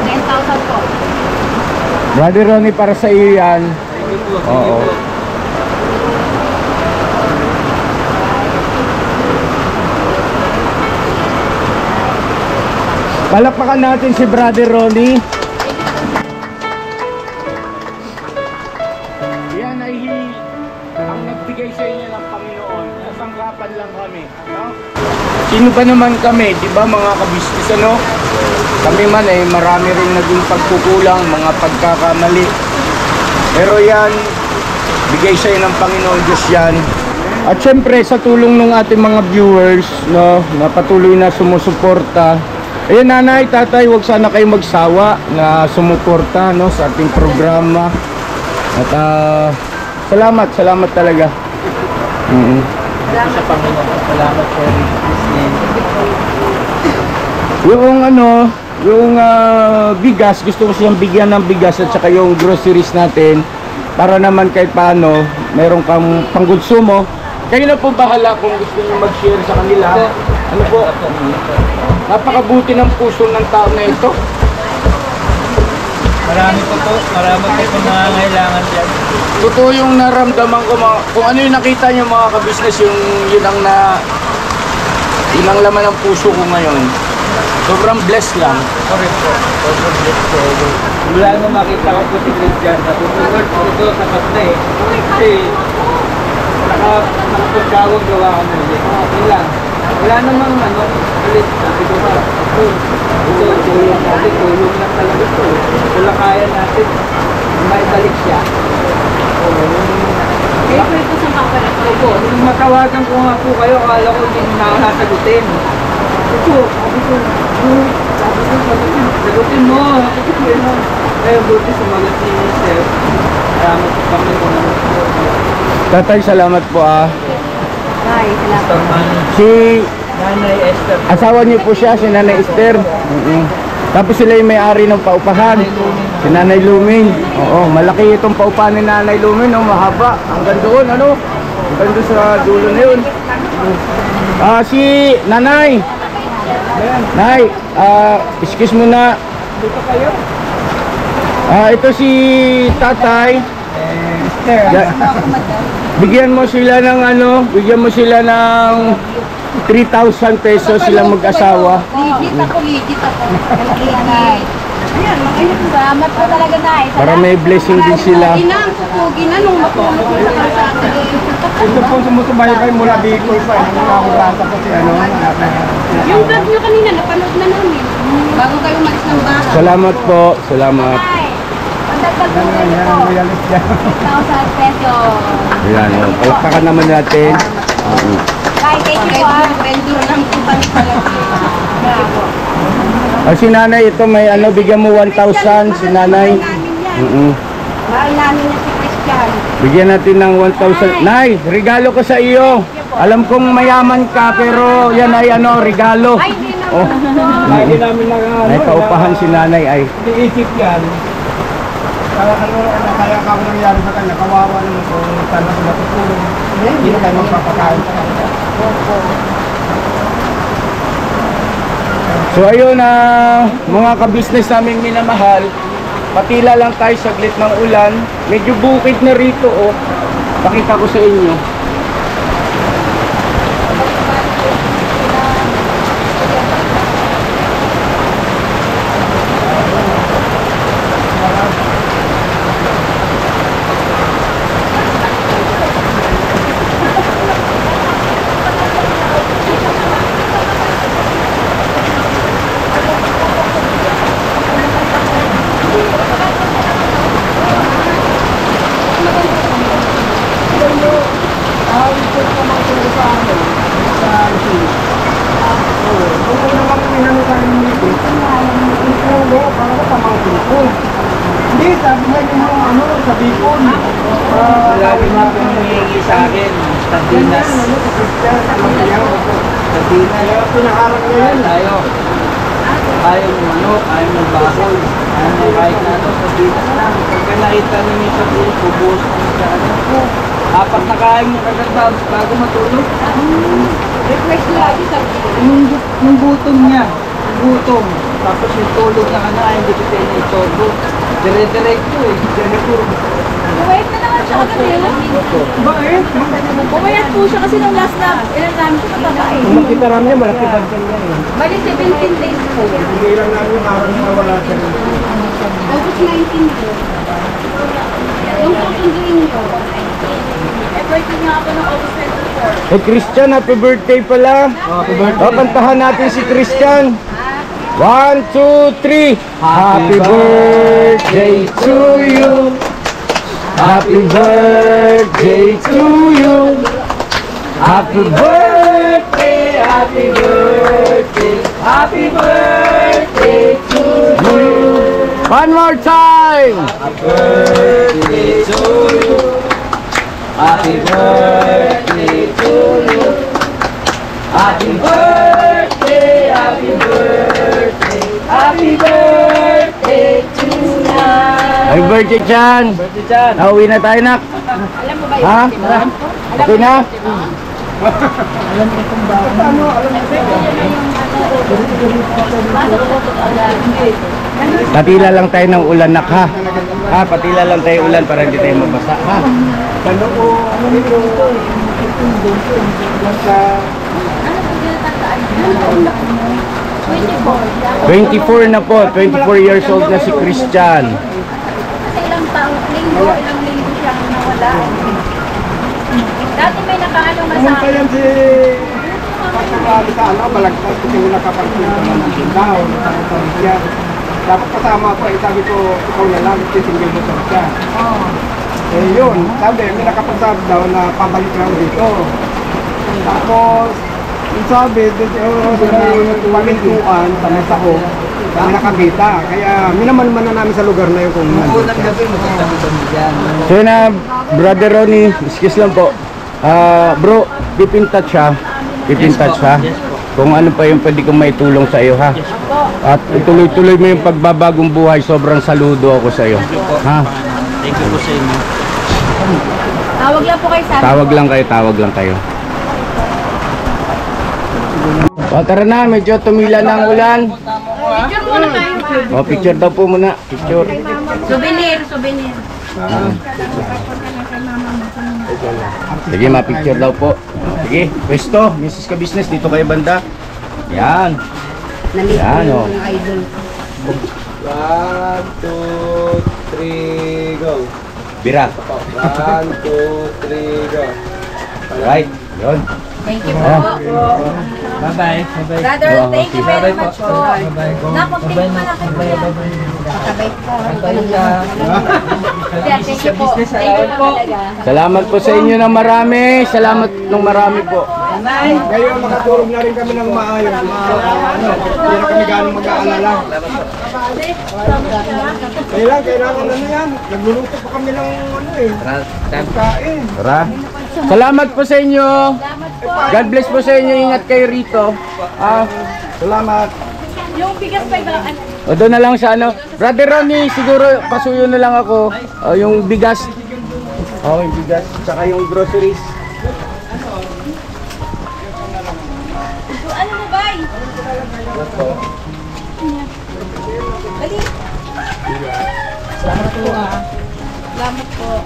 10,000 po. Brother Ronnie, para sa iyo yan. Oo. Palakpakan natin si Brother Ronnie. Yan ay ang nagbigay sa inyo ng Panginoon. Nasangkapan lang kami, no? Sino ba naman kami, di ba mga kabisnes, ano? Kami man ay marami rin naging pagkukulang, mga pagkakamali. Pero yan, bigay sa'yo ng Panginoon Diyos yan. At syempre sa tulong ng ating mga viewers, no, na patuloy na sumusuporta. Ayan, nanay, tatay, huwag sana kayo magsawa na sumuporta, no, sa ating programa. At salamat talaga. Salamat sa Panginoon. Salamat sa business. Yung ano, yung bigas, gusto ko siyang bigyan ng bigas at saka yung groceries natin para naman kahit paano meron kang pangkonsumo. Kayo na po bahala kung gusto niyo mag-share sa kanila. Ano po? Napakabuti ng puso ng tao na ito. Marami po pong nangangailangan dyan. Totoo yung naramdaman ko, kung ano yung nakita niyo mga kabisnes, yun ang laman ng puso ko ngayon. Sobrang blessed lang. Correct po. Sobrang blessed po. Mula nung makita ko po si Christian, natutulog po ito sa pasta eh. Kasi nakapagkawag gawa ka muli. Okay lang. Wala namang ulit. Sabi ko ba, ito, tulong natin. Tulong lang talaga ito. Wala kaya natin. Maibalik siya. Kaya po ito sa kapalat ko po. Nung matawagan ko nga po kayo, akala ko hindi nyo na nasagutin. Ito, sabi ko, sagutin mo. Kaya buti sumagot ni Sir. Salamat po kami kung naman po. Tatay, salamat po Bye, salamat. Si Nanay Esther. asawa niyo po siya, si Nanay Esther. Tapos sila yung may-ari ng paupahan, si Nanay Lumin. Oo, malaki itong paupahan ni Nanay Lumin, no? Mahaba. Hanggang doon, ano? Hanggang doon sa dulo na yun. Si Nanay. Nay, excuse mo na. Dito kayo. Ito si Tatay. Bigyan mo sila ng bigyan mo sila ng 3,000 pesos silang mag-asawa. Legit ako. Legit. Salamat po talaga, Nay. Para may blessing din sila. Inang kukugi na nung matulog ko sa kalsada. Ito po sumusubaybay mula Bicol pa. Mula Urasa po si Yung vlog nyo kanina, napanood na namin. Bago kayo umalis ng bahay. Salamat po. Salamat. Nay, pandagdag po kayo po. 1,000 pesos. Ayan, palakpakan naman natin. Bye, thank you po. Vendor ng kupang Si Nanay, ito may bigyan mo 1,000 si Nanay. Mahal namin na si Christian. Bigyan natin ng 1,000. Nay, regalo ko sa iyo. Alam kong mayaman ka pero yan ay regalo. Ay, hindi na. Oh. Hindi namin May paupahan si Nanay ay. Iniisip yan. Kaya ka ako nangyari sa kanya, kawawa naman kung saan ako natutulong. Hindi na tayo magpapakain sa kanya. So ayun mga ka-business namin minamahal, patila lang tayo saglit ng ulan. Medyo bukid na rito oh. Pakita ko sa inyo. Hindi, sabi nga yung sa Bicol. Lagi na po nangyayari sa akin. Sardinas. Sardinas. Pinaharap niya yan. Tayo. Ayaw ng manok, ayaw ng bakol. Ayaw ng kahit na ano, sardinas lang. Pagka nakita ninyo sa buhay, bubuhos ko sa ano. Apat na kain mo kagad bago matulog. Request lagi sa Yung gutom niya. Gutom. Tapos yung tulog na ano, ay hindi ko tayo na-isorbo. Dire-diretso eh. Bumayat na naman siya agad eh. Bakit? Bumayat po siya kasi nung last na ilan namin siya mataba eh. Kung makita namin yan, malaki ba siya yan eh. Bali 17 days po. Hindi lang namin yung araw na wala siya. August 19 po. Yung susunduin niyo. Eh, birthday nga ako ng August 24. Eh Christian, happy birthday pala. Happy birthday. Oh, kantahan natin si Christian. 1, 2, 3. Happy birthday to you. Happy birthday to you. Happy birthday, happy birthday, happy birthday to you. One more time. Happy birthday to you. Happy birthday to you. Happy birthday, happy birthday, happy birthday to you. Happy birthday, Chan. Birthday dyan. Nauwi na tayo, nak. Alam mo ba yun? Ha? Okay na? Patila lang tayo ng ulan, nak, ha? Ha, patila lang tayo ulan para hindi tayo mabasa, ha? Ano po, ano yung sa 24 na po, 24 years old na si Christian. Kasi ilang taong, ilang linggo siyang nawala. Dati may nakaano pumunta masabi. yan si pagkakali sa ano, balagtas kasi yung nakapagpunta naman ng Bindao, nakapagpunta siya. Dapat kasama ko, sabi ko, ikaw na lang, single mo siya. Eh yun, sabi, may nakapagsabi daw na pabalik lang dito. Tapos, yung sabi, yung pamintuan, sa mesa ko, may nakakita. Kaya minaman-man na namin sa lugar na yun kung nandun Unang siya. gabi, magkatabi kami dyan. So yun na, Brother Ronnie, excuse lang po. Bro, keep in touch, ha? Keep in touch, ha? Yes po. Kung ano pa yung pwede kong may tulong sa iyo, ha? At ituloy-tuloy mo yung pagbabagong buhay. Sobrang saludo ako sa iyo. Ha? Thank you po sa inyo. Tawag lang po kayo sa amin. Tawag lang kayo. O, tara na, medyo tumila na ang ulan. Picture muna tayo. O, picture daw po muna. Picture. Souvenir. Sige, ma-picture daw po. Sige, pwesto, Mrs. Ka-Business, dito kayo banda. Yan. Namiss Yan, ko oh. yung idol. 1, 2, 3, go. Bira. 1, 2, 3, go. Right. Yun. Thank you Ah. po. Bye-bye. Bye-bye. Brother, thank you very Bye-bye much po. po. Bye-bye. Napag-tingin pa na kayo yan. Sabay ko. Bye-bye ka. Yeah, thank you po. Thank you po talaga. Salamat po sa inyo ng marami. Salamat ng marami po. Ngayon, makatulog na rin kami ng maayos. Hindi na kami gano'ng mag-aalala. Kailangan na yan. Nagluluto pa kami ng kain. Tara. Salamat po sa inyo. God bless po sa inyo. Ingat kayo rito. Salamat. Yung bigas pa iba. O doon na lang sa ano. Brother Ronnie, siguro pasuyo na lang ako. O, yung bigas. O, yung bigas. Tsaka yung groceries. Ano mo ba? Dali. Salamat po ah. Salamat po.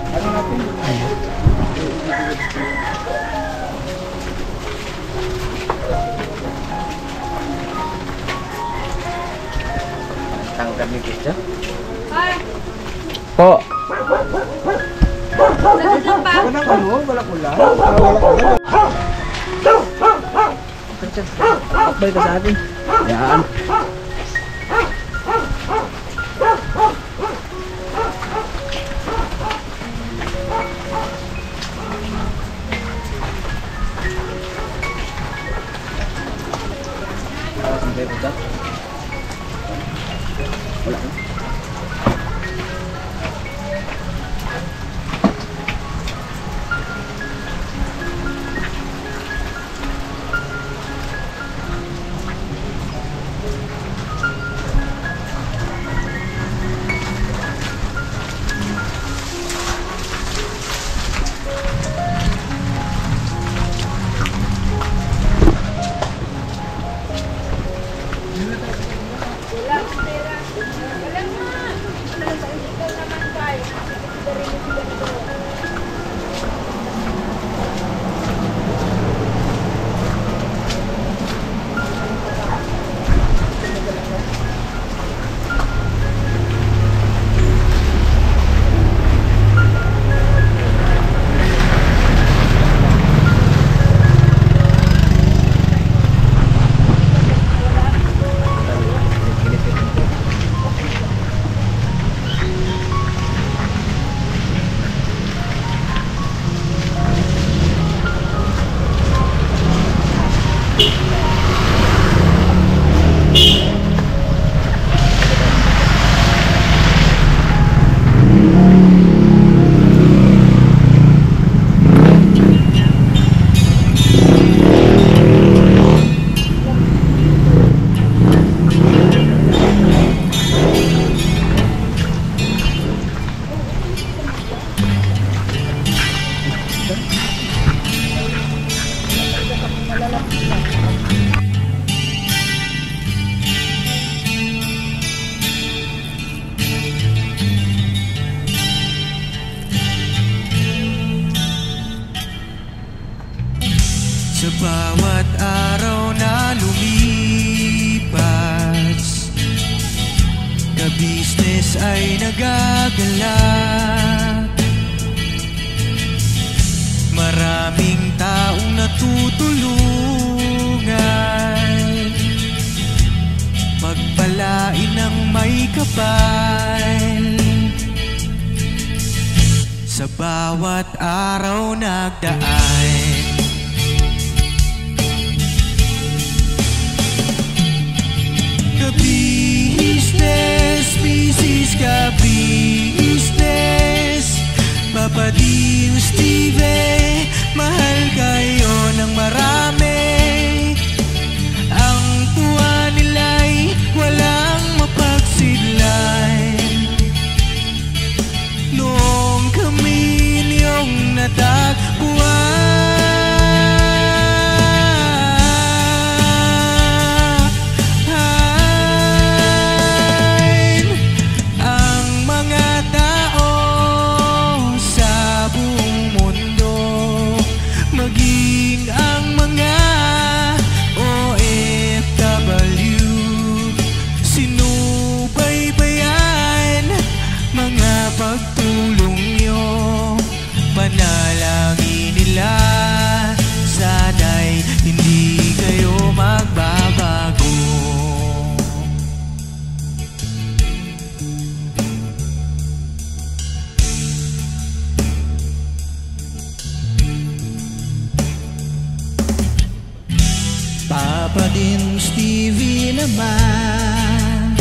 Tangkap ni kita. Hi. Po. Saglit lang pa. Walang ano, walang ulan. Walang ulan. Akbay ka sa atin. Yan. Sa bawat araw na lumipas, ka-business ay nagagalak. Maraming taong natutulungan, pagpalain ng may kapal. Sa bawat araw nagdaan, ka-business, business ka-business, Papa Dio, Steve, mahal kayo ng marami. Ang tuwa nila'y walang mapagsidlan. Noong kami niyong natagpuan, pagtulong nyo, panalangin nila, sana'y hindi kayo magbabago. Papa din Stevie naman,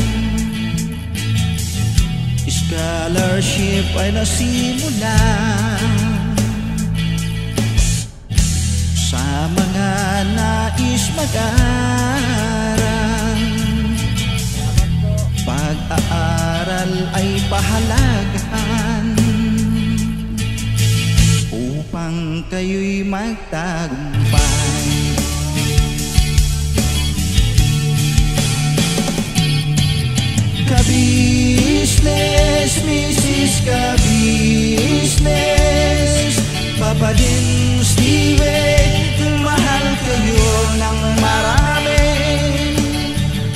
scholarship ay nasimula sa mga nais mag-aral. Pag-aaral ay pahalagahan upang kayo'y magtagumpay. Ka-business, Mrs. Ka-business, Papa din Steven, mahal kayo ng marami.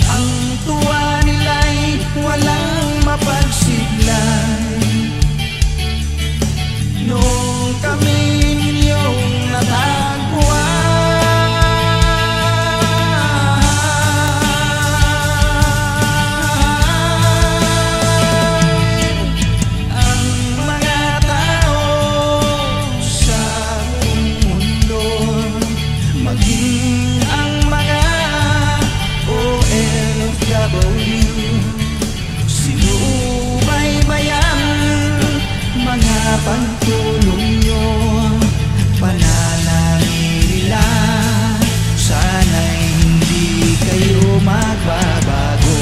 Ang tuwa nila'y walang mapagsiglay. Noong kami ninyong natagpuan, ang mga tao sa buong mundo, maging ang mga OFW, sinubaybayan mga pagtulong nyo, panalangin nila, sana'y hindi kayo magbabago.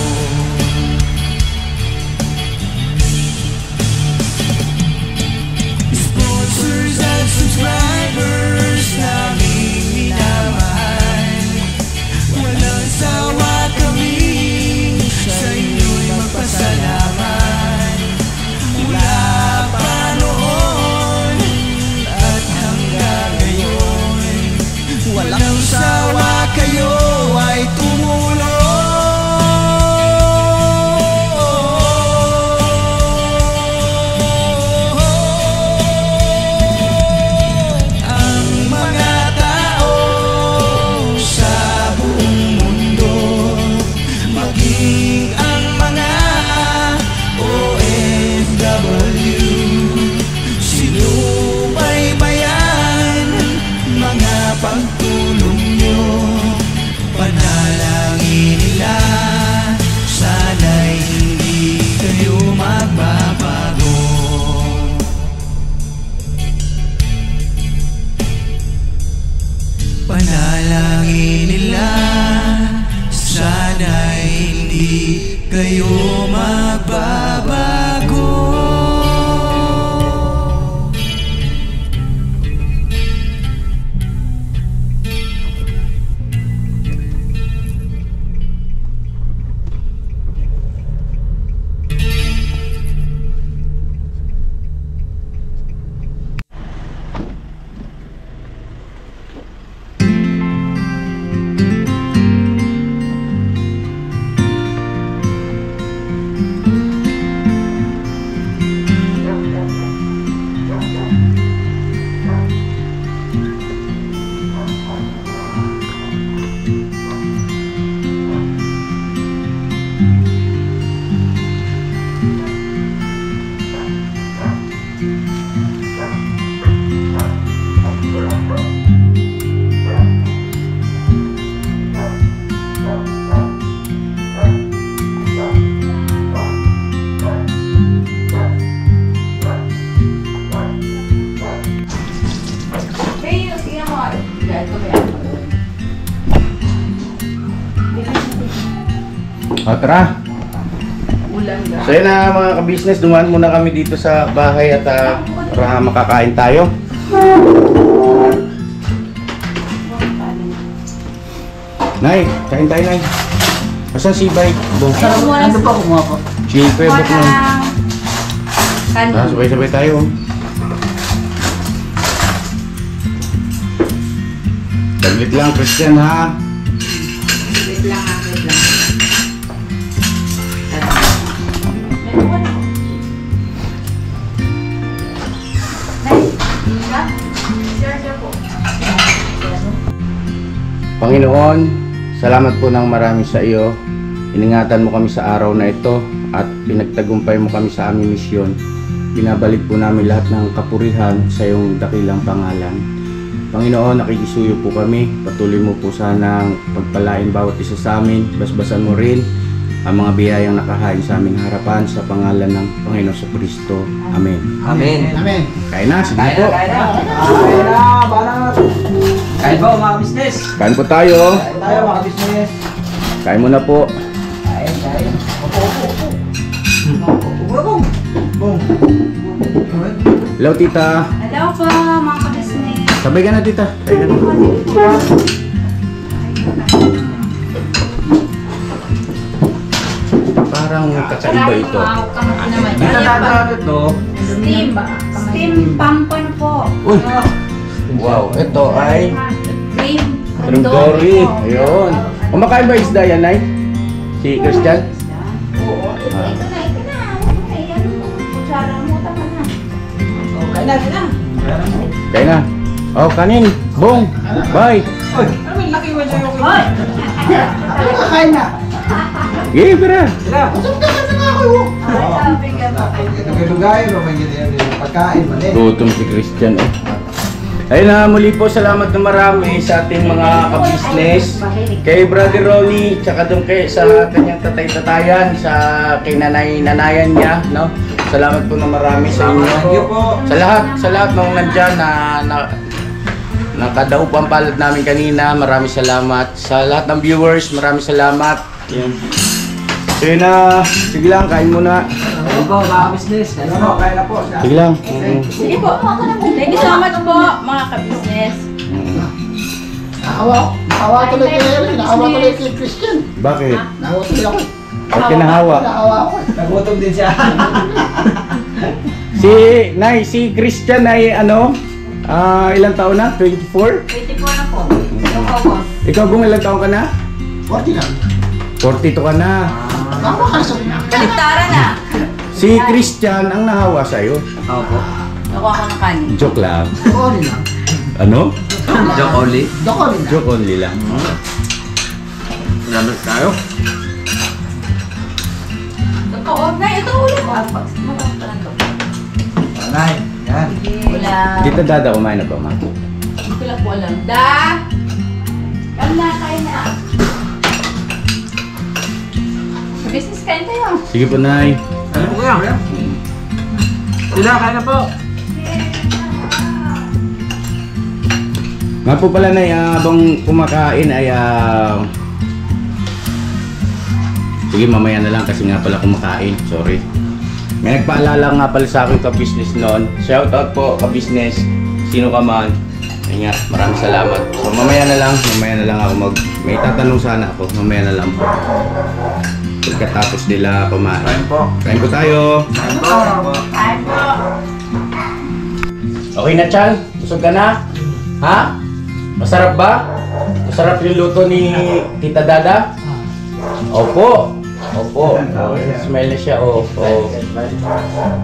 Sponsors at subscribers naming minamahal, walang sawa kami sa inyo'y magpasalamat. Mula pa noon at hanggang ngayon, walang sawa kayo ay tumulong. Ang mga tao sa buong mundo, maging ang mga OFW, sinubaybayan mga pagtulong nyo, panalangin nila, sana'y hindi kayo magbabago. Panalangin nila, sana'y hindi kayo magbabago. O, tara. So yun na mga ka-business, dumaan muna kami dito sa bahay at para makakain tayo. Nay, kain tayo, Nay. Asan si Bay? Ano pa kumuha ko? Si Kuya Bok nun. Sabay-sabay tayo. Saglit lang, Christian, ha? Wait lang ha, wait lang. Panginoon, salamat po ng marami sa iyo. Iningatan mo kami sa araw na ito at pinagtagumpay mo kami sa aming misyon. Binabalik po namin lahat ng kapurihan sa iyong dakilang pangalan. Panginoon, nakikisuyo po kami. Patuloy mo po sanang pagpalain bawat isa sa amin. Basbasan mo rin ang mga biyayang nakahain sa aming harapan sa pangalan ng Panginoon sa Kristo. Amen. Amen. Amen. Kain na, sige po. Kain na. Kain po mga business. Kain po tayo. Kain tayo mga business. Kain muna po. Kain. Opo. Hello, tita. Hello po, mga ka-business. Sabay ka na, tita. Sabay ka na. Parang kakaiba ito. Dito dadaan ito. Steam pampan po. Uy! Wow, ito ay Cream Dory. Ayun. Kumakain ba isda yan, Nay? Si Christian? Oo. Ito na. Ay, ano mo? Kutsara mo, tama na. Okay na, sila. Kaya na. Oh, kanin. Bong. Bye. Ano yung laki mo siya yung... Kakain na. Sige, pera. Sila. Naglugayin o may ganyan yung pagkain man eh. Gutom si Christian eh. Ayun na, muli po salamat na marami sa ating mga ka-business. Kay Brother Ronnie, tsaka doon sa kanyang tatay-tatayan, kay nanay-nanayan niya, no? Salamat po na marami sa inyo. Thank you po. Sa lahat nung nandyan na nakadaop ang palad namin kanina, maraming salamat. Sa lahat ng viewers, maraming salamat. Yan. So yun na, sige lang, kain muna. Ano po, mga business? Ano po, kaya na po. Sige lang. Sige po. Thank you so much po, mga ka-business. Naawa tuloy kay Christian. Bakit? Naawa tuloy ako. Ba't kinahawa? Naawa ako. Nagutom din siya. Si Christian ay ano? Ilang taon na? 24? 24 na po. Yung August. Ikaw kung ilang taon ka na? 40 lang. 42 ka na. Naawa ka sa niya. Kaligtaran na. Si Christian ang nahawa sa'yo. Opo. Nakuha ko ng kanin. Joke lang. Dokoli lang. Ano? Joke only. Dokoli lang. Joke only lang. Salamat tayo. Totoo. Na, ito ulit. Matapos pa lang to. Alay, yan. Wala. Dito dada kumain na ba, ma? Hindi ko lang po alam. Da! Kain na, kain na. Business kain tayo. Sige po, Nay. Ano po kaya? Sila, kaya na po. Nga po pala, Nay, habang kumakain ay sige, mamaya na lang kasi nga pala kumakain. Sorry. May nagpaalala nga pala sa akin ka-business noon. Shoutout po, ka-business. Sino ka man. Ay nga, maraming salamat. So mamaya na lang ako may tatanong sana ako. Mamaya na lang po. Pagkatapos nila kumain. Kain po. Kain po tayo. Kain po. Kain po. Okay na, Chan? Busog ka na? Ha? Masarap ba? Masarap yung luto ni Tita Dada? Opo. Opo. Smell na siya. Opo.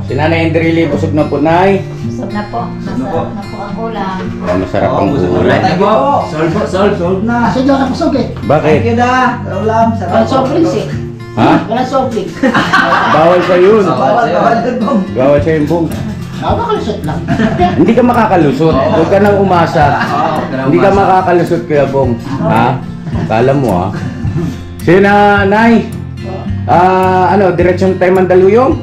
Si Nanay Endrili, busog na po, Nay. Busog na po. Masarap na po ang ulam. Masarap ang gulay. Thank you po. Solve na. Kasi diyan ako pusog eh. Bakit? Thank you na. Ulam. Walang soft drinks eh. Ha? Walang soft drinks. Bawal sa yun. Bawal. Bawal sa yung bong. Naawa ka lisot lang. Hindi ka makakalusot. Huwag ka nang umasa. Hindi ka makakalusot, Kuya Bong. Ha? Kala mo, ha? Sige na, Nay. Diretsyon tayo Mandaluyong?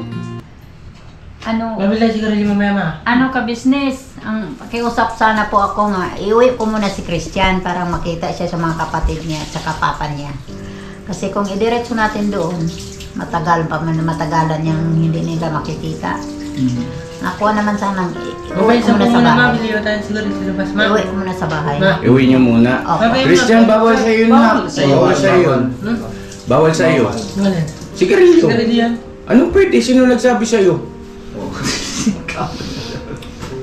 Mabila siguro yung mamaya. Ano ka business? Ang pakiusap sana po ako nga, iuwi ko muna si Christian para makita siya sa mga kapatid niya at saka papa niya. Kasi kung idiretso natin doon, matagalan niyang hindi nila makikita. Nakuha naman sana, iuwi ko muna sa bahay. Iuwi ko muna sa bahay. Iuwi niyo muna. Okay. Christian, bawal sa iyo na. Bawal sa iyo. Bawal sa iyo. Sigarilyo. Anong pwede? Sino nagsabi sa iyo?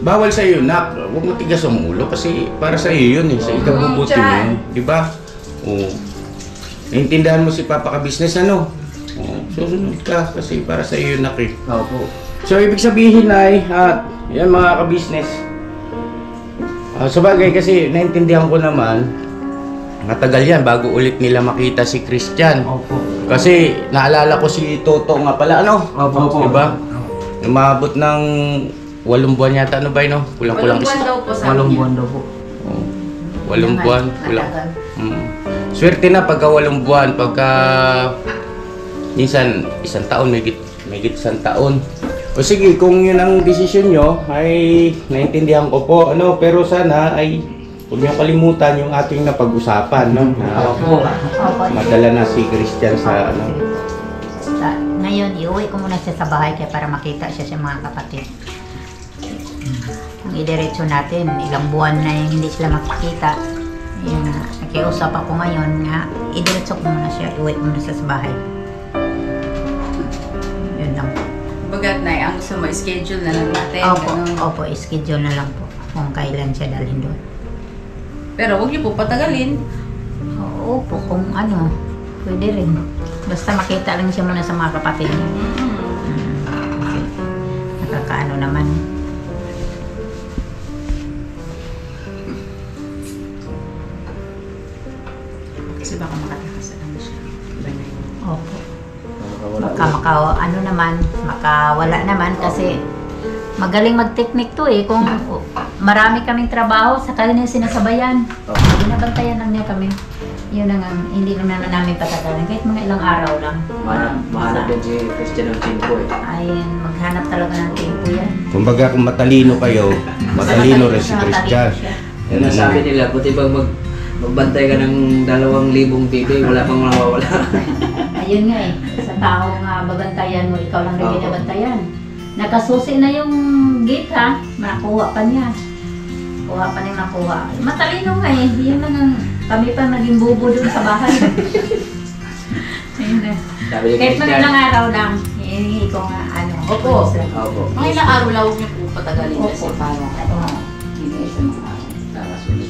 Bawal sa iyo, nak. Huwag mo tigas ang ulo kasi para sa iyo yun eh. Sa ikabubuti mo yun. Diba? Oo. Naintindahan mo si Papa ka-business, ano? Oo. Susunod ka kasi para sa iyo, nak eh. Opo. So, ibig sabihin ay, yan mga ka-business. Sabagay kasi naintindihan ko naman, matagal yan bago ulit nila makita si Christian. Opo. Kasi naalala ko si Toto nga pala, ano? Opo. Diba? Umabot ng 8 buwan yata, ano ba yun? Kulang-kulang 8 buwan daw po sa 8 buwan daw po. 8 buwan. Kulang. Swerte na pagka 8 buwan, pagka minsan 1 taon, may git 1 taon. O sige, kung yun ang desisyon nyo, ay naintindihan ko po, ano, pero sana ay huwag niyo kalimutan yung ating napag-usapan, no? Madala na si Christian sa, ano. Ngayon, iuwi ko muna siya sa bahay kaya para makita siya sa mga kapatid. Kung idiretso natin, ilang buwan na yung hindi sila makikita. Yun, nakiusap ako ngayon nga, idiretso ko muna siya, iuwi ko muna siya sa bahay. mabigat na ang gusto mo, schedule na lang natin. Opo, ganun. opo, schedule na lang po kung kailan siya dalhin doon. Pero huwag niyo po patagalin. Oo po, kung ano, pwede rin. Basta makita lang siya muna sa mga kapatid niya. Kasi nakakaano naman. Kasi baka makatakas na siya. Opo. Ano naman, makawala naman kasi magaling mag-technique to eh. Kung marami kaming trabaho, sa kanya sinasabayan. Binabantayan lang niya kami. Yun ang hindi naman namin patagalan. Kahit mga ilang araw lang. Mahanap din si Christian ng tempo eh. Ayun, maghanap talaga ng tempo yan. Kumbaga kung matalino kayo, matalino rin si Christian. Yan ang sabi nila, buti ba magbantay ka ng 2,000 bibig, wala pang mawawala. Ayun nga eh, sa tao nga babantayan mo, ikaw lang rin binabantayan. Nakasusi na yung gate ha, nakuha pa niya. Kuha pa niya nakuha. Matalino nga eh, yun lang ang kami pa naging bubo dun sa bahay. Ayun na. Kahit mga ilang araw lang, hihingi ko nga ano. Opo. Opo. Mga ilang araw lang huwag niyo po patagalin kasi Opo. para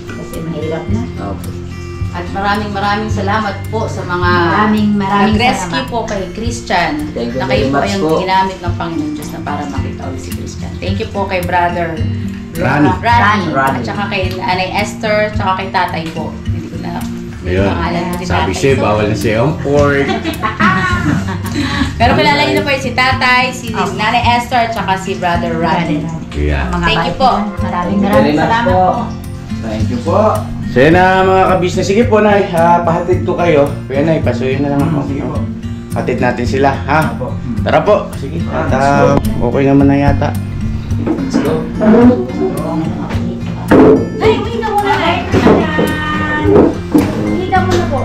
Kasi mahirap na. Opo. At maraming salamat po sa mga Maraming nag-rescue salamat. po kay Christian. Thank you Na kayo very po much yung po. ginamit ng Panginoon Diyos na para makita ulit si Christian. Thank you po kay Brother Rani. Rani. Rani. At saka kay Nanay Esther, at saka kay Tatay po. Hindi ko na Ayun. pangalan ni Sabi Tatay. siya, bawal na siya ang pork. Pero kilala niyo na po si Tatay, si Nanay Esther, at saka si Brother Rani. Yeah. Mga Thank you bata po. dyan, Maraming Very much salamat po. po. Thank you po. So yun na mga kabisnes. Sige po, Nay. Pahatid ko kayo. Kaya Nay, pasuyin na lang ako. Sige po. Hatid natin sila, ha? Opo. Tara po. Sige. At okay naman na yata. Let's go. Nay, uwi ka muna, Nay. Uwi ka muna po.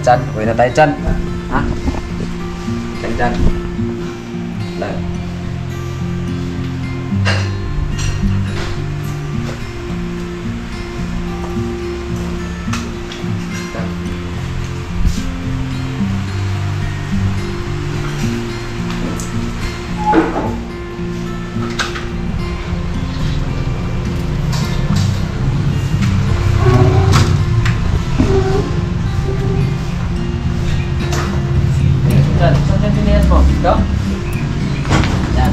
Chan, uwi na tayo, Chan. Ha? Chan. Lang. Chan, saan ka tinihan mo? Ito? Yan.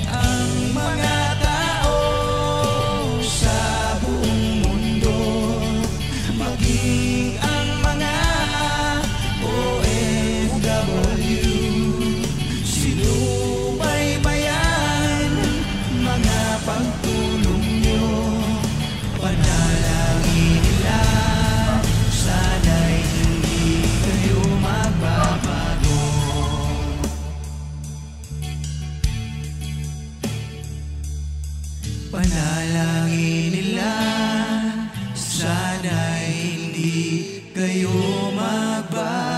Ang mga tao sa buong mundo, maging ang mga OFW, sinubaybayan mga pagtulong nyo, panalangin nila, sana'y hindi kayo magbabago. Panalangin nila, sana'y hindi kayo magbabago.